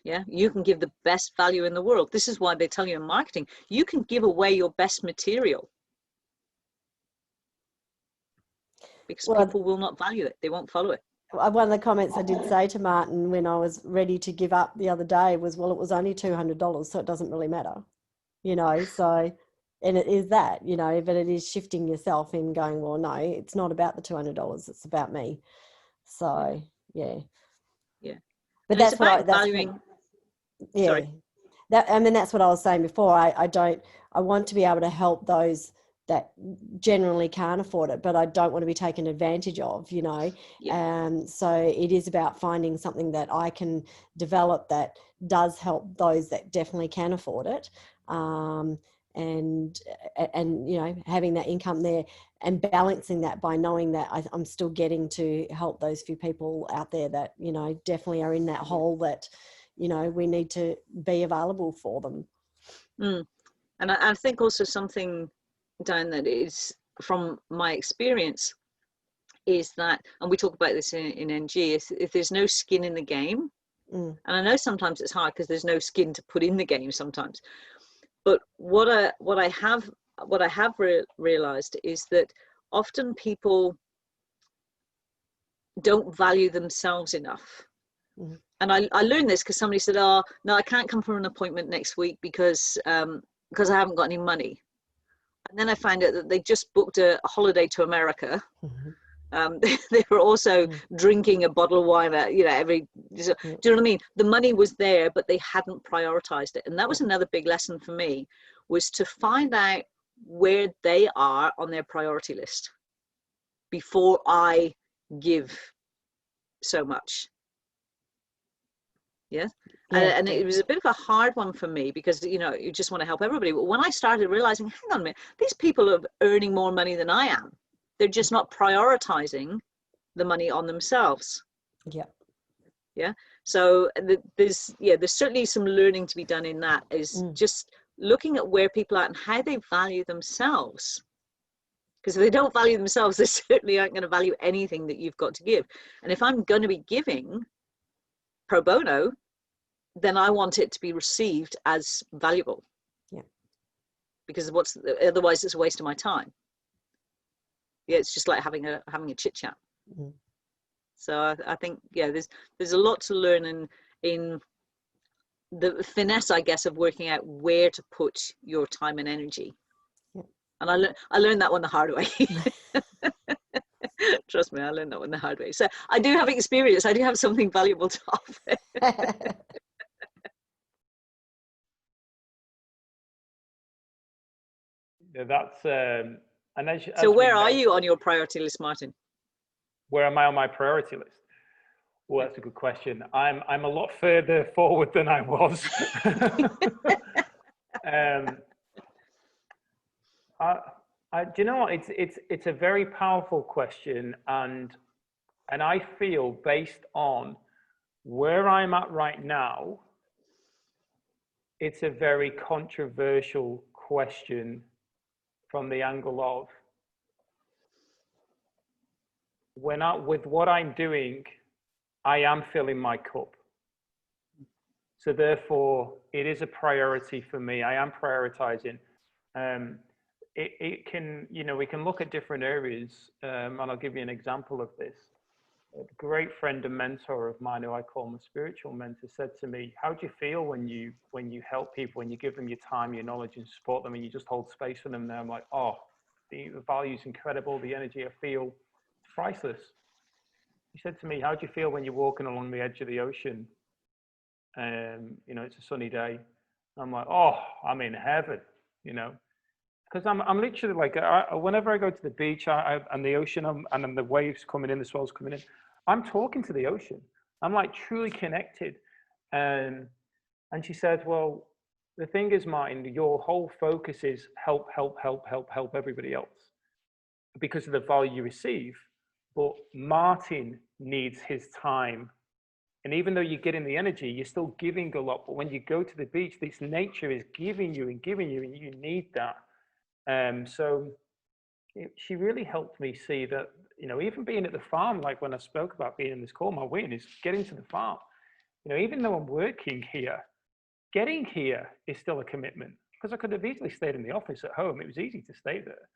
Yeah, you can give the best value in the world. This is why they tell you in marketing, you can give away your best material, because people will not value it. They won't follow it. One of the comments I did say to Martin when I was ready to give up the other day was, well, it was only $200, so it doesn't really matter, you know. So, and it is that, you know, but it is shifting yourself in going, well, no, it's not about the $200, it's about me. So yeah. But and that's what valuing. Yeah. Sorry. I mean, that's what I was saying before. I want to be able to help those that generally can't afford it, but I don't want to be taken advantage of, you know. So it is about finding something that I can develop that does help those that definitely can afford it. And you know, having that income there and balancing that by knowing that I'm still getting to help those few people out there that, you know, definitely are in that hole that, you know, we need to be available for them. And I think also something, Diane, that is from my experience is that, and we talk about this in NG, if there's no skin in the game, and I know sometimes it's hard because there's no skin to put in the game sometimes, but what I have realized is that often people don't value themselves enough. And I learned this because somebody said, oh, no, I can't come for an appointment next week because I haven't got any money. And then I found out that they just booked a holiday to America They were also drinking a bottle of wine do you know what I mean? The money was there, but they hadn't prioritized it. And that was another big lesson for me, was to find out where they are on their priority list before I give so much. Yeah. And it was a bit of a hard one for me, because, you know, you just want to help everybody. But when I started realizing, hang on a minute, these people are earning more money than I am. They're just not prioritizing the money on themselves. Yeah. Yeah. So there's certainly some learning to be done in that, is just looking at where people are and how they value themselves. Because if they don't value themselves, they certainly aren't going to value anything that you've got to give. And if I'm going to be giving pro bono, then I want it to be received as valuable. Yeah. Because otherwise it's a waste of my time. Yeah, it's just like having a chit chat. So I think, yeah, there's a lot to learn in the finesse, I guess, of working out where to put your time and energy. Yeah. And I learned that one the hard way. Trust me, I learned that one the hard way. So I do have experience. I do have something valuable to offer. That's and as so we where know, are you on your priority list, Martin? Where am I on my priority list? Well, that's a good question. I'm a lot further forward than I was. Do you know what? It's a very powerful question, and I feel, based on where I'm at right now, it's a very controversial question, from the angle of, with what I'm doing, I am filling my cup. So therefore, it is a priority for me. I am prioritizing. It can, you know, we can look at different areas, and I'll give you an example of this. A great friend and mentor of mine, who I call my spiritual mentor, said to me, how do you feel when you help people, when you give them your time, your knowledge, and support them, and you just hold space for them? There, I'm like, oh, the value is incredible. The energy I feel, it's priceless. He said to me, how do you feel when you're walking along the edge of the ocean? You know, it's a sunny day. I'm like, oh, I'm in heaven, you know, because I'm literally like, whenever I go to the beach and the ocean, and then the waves coming in, the swells coming in, I'm talking to the ocean. I'm like truly connected. And she said, well, the thing is, Martin, your whole focus is help everybody else because of the value you receive. But Martin needs his time. And even though you're getting the energy, you're still giving a lot. But when you go to the beach, this nature is giving you, and you need that. So she really helped me see that, you know, even being at the farm, like when I spoke about being in this call, my win is getting to the farm. You know, even though I'm working here, getting here is still a commitment, because I could have easily stayed in the office at home. It was easy to stay there.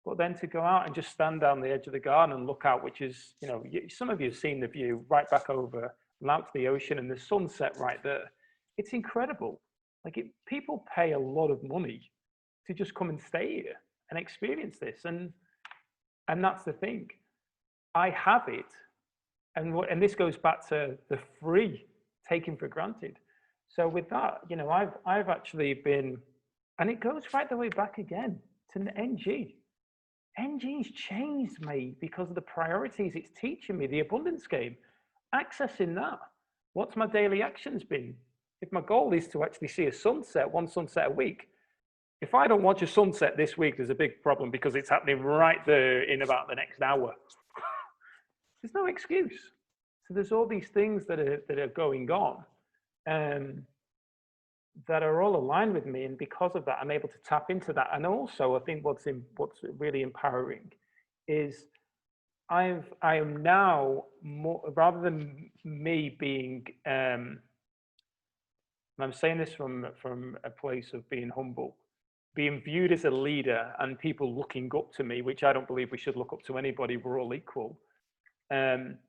But then to go out and just stand down the edge of the garden and look out, which is, you know, some of you have seen the view right back over and out to the ocean and the sunset right there. It's incredible. Like, people pay a lot of money to just come and stay here and experience this. And that's the thing. I have it. And this goes back to the free taken for granted. So with that, you know, I've actually been, and it goes right the way back again to the NG. NG's changed me because of the priorities it's teaching me, the abundance game, accessing that. What's my daily actions been? If my goal is to actually see a sunset, one sunset a week, if I don't watch a sunset this week, there's a big problem, because it's happening right there in about the next hour. There's no excuse. So there's all these things that are going on, that are all aligned with me, and because of that, I'm able to tap into that. And also, I think what's really empowering is I am now more, rather than me being, and I'm saying this from a place of being humble, being viewed as a leader and people looking up to me, which I don't believe we should look up to anybody. We're all equal. I'm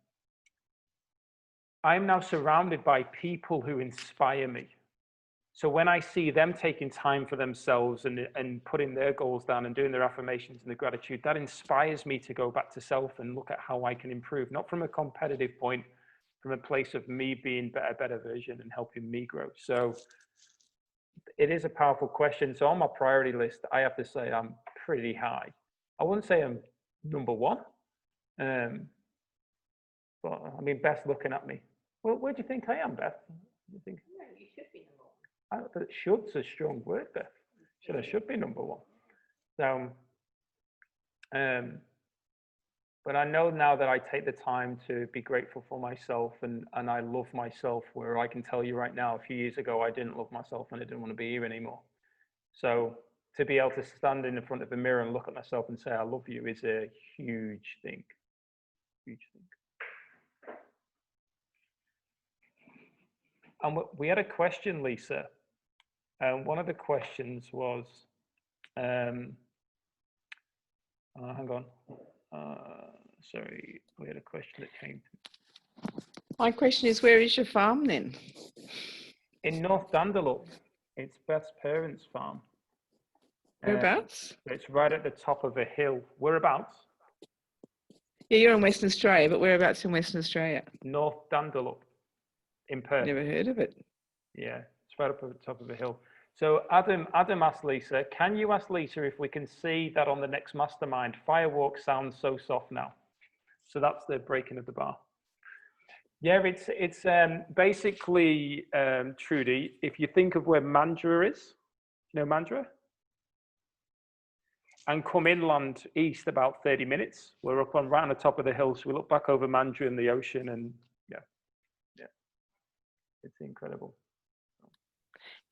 now surrounded by people who inspire me. So when I see them taking time for themselves and putting their goals down and doing their affirmations and the gratitude, that inspires me to go back to self and look at how I can improve, not from a competitive point, from a place of me being a better version and helping me grow. So it is a powerful question. So on my priority list, I have to say I'm pretty high. I wouldn't say I'm number one. But I mean, Beth's looking at me. Well, where do you think I am, Beth? You think? No, you should be number one. Should's a strong word, Beth. I should be number one. So, but I know now that I take the time to be grateful for myself and I love myself, where I can tell you right now, a few years ago, I didn't love myself and I didn't want to be here anymore. So to be able to stand in the front of the mirror and look at myself and say, I love you is a huge thing. Huge thing. And we had a question, Lisa. One of the questions was, hang on. Sorry, we had a question that came. My question is, where is your farm then? In North Dandalup. It's Beth's parents' farm. Whereabouts? It's right at the top of a hill. Whereabouts? Yeah, you're in Western Australia, but whereabouts in Western Australia? North Dandalup in Perth. Never heard of it. Yeah, it's right up at the top of a hill. So Adam asked Lisa, can you ask Lisa if we can see that on the next Mastermind? Firework sounds so soft now. So that's the breaking of the bar. Yeah, it's basically, Trudy, if you think of where Mandurah is, you know Mandurah? And come inland east about 30 minutes. We're up right on the top of the hill, so we look back over Mandurah and the ocean, and yeah, it's incredible.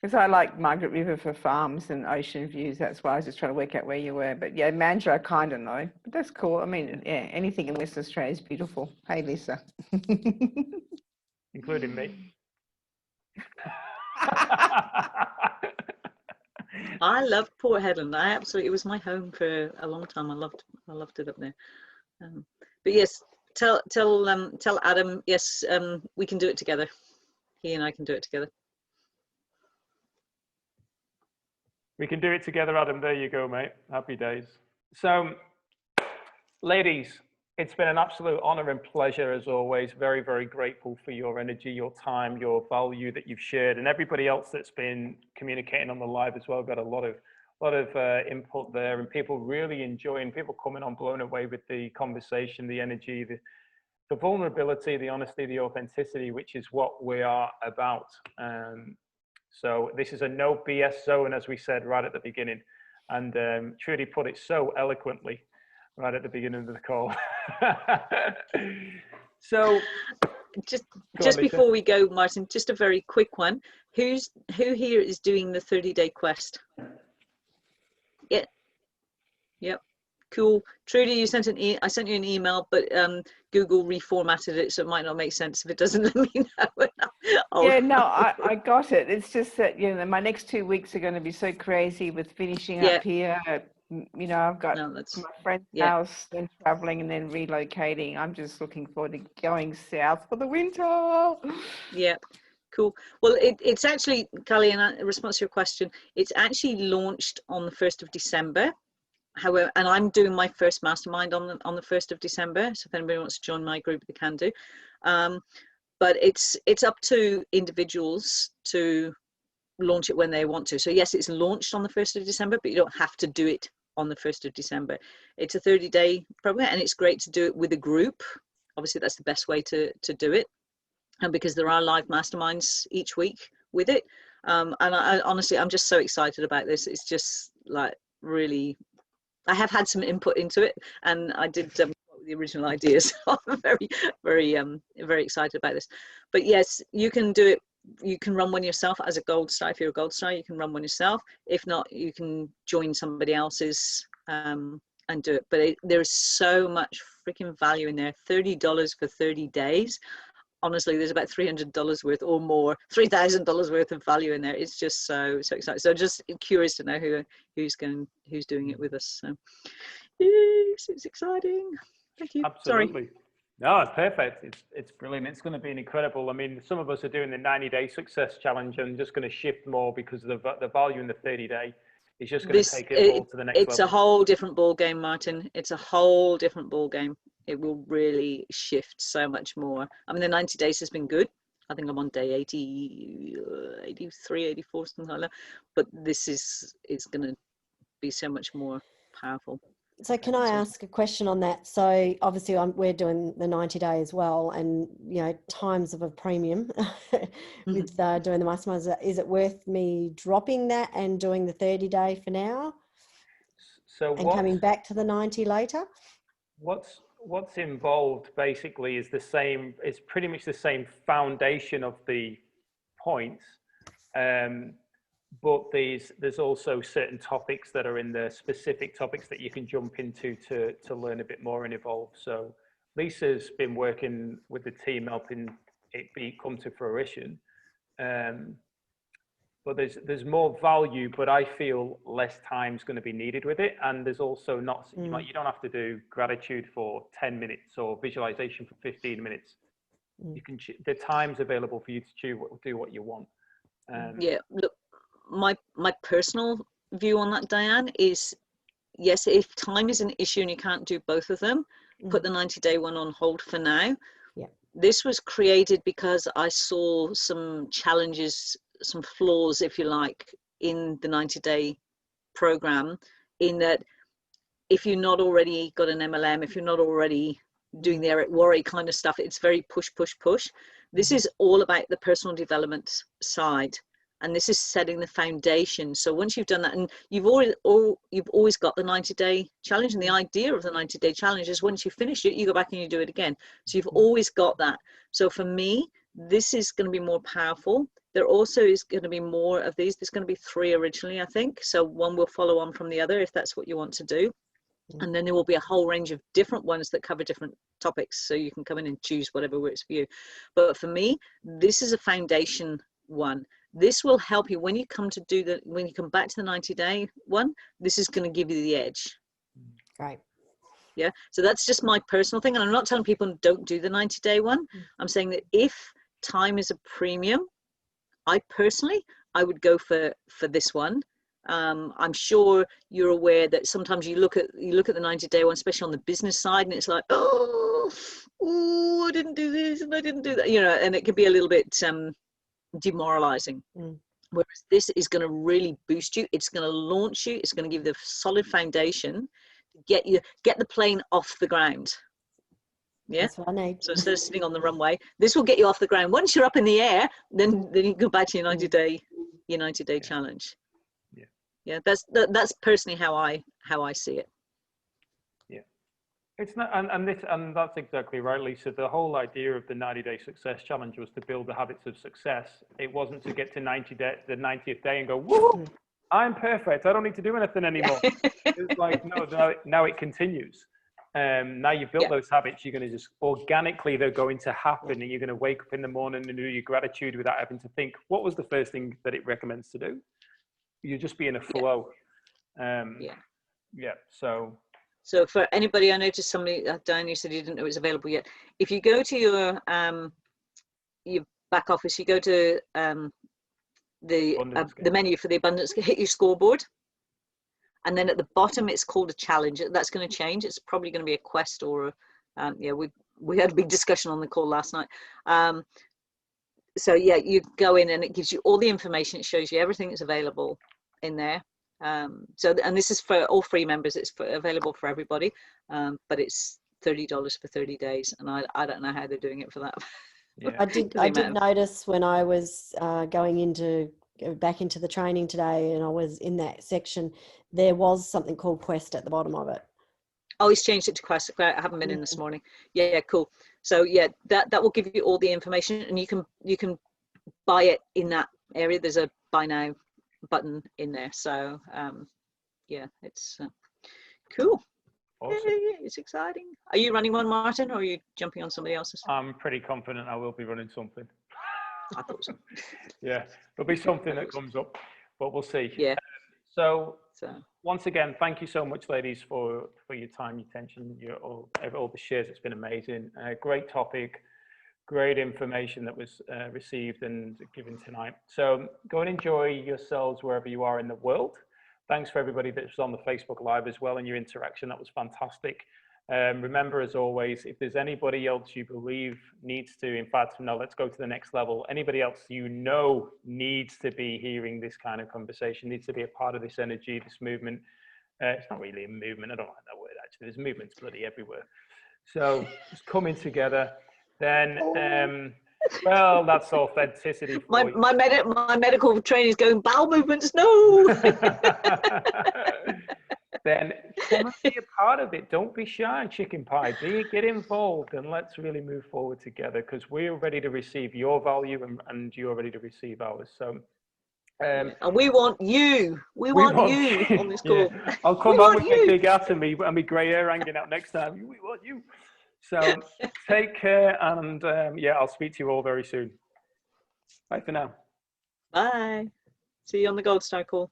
Because I like Margaret River for farms and ocean views. That's why I was just trying to work out where you were. But yeah, Mandurah, I kind of know. But that's cool. I mean, yeah, anything in Western Australia is beautiful. Hey, Lisa. Including me. I loved Port Hedland. It was my home for a long time. I loved it up there. But yes, tell Adam, yes, we can do it together. He and I can do it together. We can do it together, Adam. There you go, mate. Happy days. So, ladies, it's been an absolute honor and pleasure as always. Very, very grateful for your energy, your time, your value that you've shared, and everybody else that's been communicating on the live as well. Got a lot of input there, and people really enjoying, people coming on blown away with the conversation, the energy, the vulnerability, the honesty, the authenticity, which is what we are about. So this is a no BS zone, as we said right at the beginning, and Trudy put it so eloquently right at the beginning of the call. So just before we go, Martin, just a very quick one. Who here is doing the 30-day quest? Yeah. Yep. Cool. Trudy, you sent I sent you an email, but Google reformatted it, so it might not make sense. If it doesn't, let me know. Yeah, no, I got it. It's just that, you know, my next 2 weeks are going to be so crazy with finishing up here. You know, I've got my friend's house, then traveling and then relocating. I'm just looking forward to going south for the winter. Yeah. Cool. Well, it's actually, Callie, in response to your question, it's actually launched on the 1st of December. However, and I'm doing my first mastermind on the 1st of December. So if anybody wants to join my group, they can do. But it's up to individuals to launch it when they want to. So yes, it's launched on the 1st of December, but you don't have to do it on the 1st of December. It's a 30-day program, and it's great to do it with a group. Obviously, that's the best way to do it. And because there are live masterminds each week with it. And I honestly, I'm just so excited about this. It's just like really, I have had some input into it, and I did the original ideas. I'm very, very, very excited about this. But yes, you can do it. You can run one yourself as a gold star. If you're a gold star, you can run one yourself. If not, you can join somebody else's and do it. But there's so much freaking value in there. $30 for 30 days. Honestly, there's about $300 worth or more, $3,000 worth of value in there. It's just so exciting. So just curious to know who's doing it with us. So yes, it's exciting. Thank you. Absolutely. Sorry. No, it's perfect. It's brilliant. It's going to be incredible. I mean, some of us are doing the 90-day success challenge and just going to shift more because of the value in the 30-day is just going to take it all to the next it's level. a whole different ball game, Martin. It's a whole different ball game. It will really shift so much more. I mean, the 90 days has been good. I think I'm on day 80, 83, 84, something like that. But this is going to be so much more powerful. So can I ask a question on that? So obviously we're doing the 90-day as well, and you know, times of a premium with doing the masterminds. Is it worth me dropping that and doing the 30-day for now, and coming back to the 90 later? What's involved basically is the same. It's pretty much the same foundation of the points. But there's also certain topics that are in the specific topics that you can jump into to learn a bit more and evolve. So Lisa's been working with the team helping it come to fruition. But there's more value, but I feel less time's going to be needed with it. And there's also not, like, you don't have to do gratitude for 10 minutes or visualization for 15 minutes. You can, the time's available for you to do what you want. Yeah, look, my personal view on that, Diane, is yes, if time is an issue and you can't do both of them, put the 90-day one on hold for now. Yeah. This was created because I saw some challenges, some flaws, if you like, in the 90-day program, in that if you're not already got an MLM, if you're not already doing the Eric Worre kind of stuff, it's very push, push, push. This is all about the personal development side. And this is setting the foundation. So once you've done that, and you've always got the 90-day challenge, and the idea of the 90-day challenge is once you finish it, you go back and you do it again. So you've always got that. So for me, this is going to be more powerful. There also is going to be more of these. There's going to be 3 originally, I think. So one will follow on from the other if that's what you want to do. And then there will be a whole range of different ones that cover different topics. So you can come in and choose whatever works for you. But for me, this is a foundation one. This will help you when you come to when you come back to the 90-day one. This is going to give you the edge. Right. Yeah. So that's just my personal thing. And I'm not telling people don't do the 90-day one. I'm saying that if time is a premium, I would go for this one. I'm sure you're aware that sometimes you look at the 90-day one, especially on the business side, and it's like, oh, I didn't do this and I didn't do that, you know, and it can be a little bit demoralizing. Whereas this is going to really boost you. It's going to launch you. It's going to give you the solid foundation to get the plane off the ground. Yeah. That's what I need. So instead of sitting on the runway, this will get you off the ground. Once you're up in the air, then you go back to your 90-day challenge. Yeah, that's personally how I see it. Yeah, it's not, and that's exactly right, Lisa. The whole idea of the 90-day success challenge was to build the habits of success. It wasn't to get to the 90th day and go, woo, I'm perfect. I don't need to do anything anymore. It's like, no, now it continues. Now you've built those habits, you're going to just organically, they're going to happen, and you're going to wake up in the morning and do your gratitude without having to think, what was the first thing that it recommends to do? You just be in a flow. So for anybody, I noticed somebody, Diane, you said you didn't know it was available yet. If you go to your back office, you go to the menu for the abundance, hit your scoreboard, and then at the bottom it's called a challenge. That's going to change. It's probably going to be a quest or we had a big discussion on the call last night. So yeah, you go in and it gives you all the information. It shows you everything that's available in there. And this is for all free members. It's available for everybody, but it's $30 for 30 days. And I don't know how they're doing it for that. Yeah. I did notice when I was going back into the training today, and I was in that section, there was something called Quest at the bottom of it. Oh, he's changed it to Quest. I haven't been in this morning. Yeah, cool. So yeah, that will give you all the information, and you can buy it in that area. There's a buy now button in there. So yeah, it's cool. Awesome. Yeah, it's exciting. Are you running one, Martin, or are you jumping on somebody else's? I'm pretty confident I will be running something. I thought so. Yeah, there'll be something that comes up, but we'll see. Yeah. So So once again, thank you so much, ladies, for your time, your attention, all the shares. It's been amazing. Great topic, great information that was received and given tonight. So go and enjoy yourselves wherever you are in the world. Thanks for everybody that was on the Facebook Live as well and your interaction. That was fantastic. Remember, as always, if there's anybody else you believe needs to, in fact, no, let's go to the next level. Anybody else you know needs to be hearing this kind of conversation, needs to be a part of this energy, this movement. It's not really a movement. I don't like that word, actually. There's movements bloody everywhere. So just coming together, then, well, that's authenticity for you. my medical training is going, bowel movements, no. Then come and be a part of it. Don't be shy, chicken pie. Get involved, and let's really move forward together, because we're ready to receive your value and you're ready to receive ours. So, and we want you. We want you on this call. Yeah. I'll come back with my big hat and my grey hair hanging out next time. We want you. So take care, and yeah, I'll speak to you all very soon. Bye for now. Bye. See you on the Gold Star call.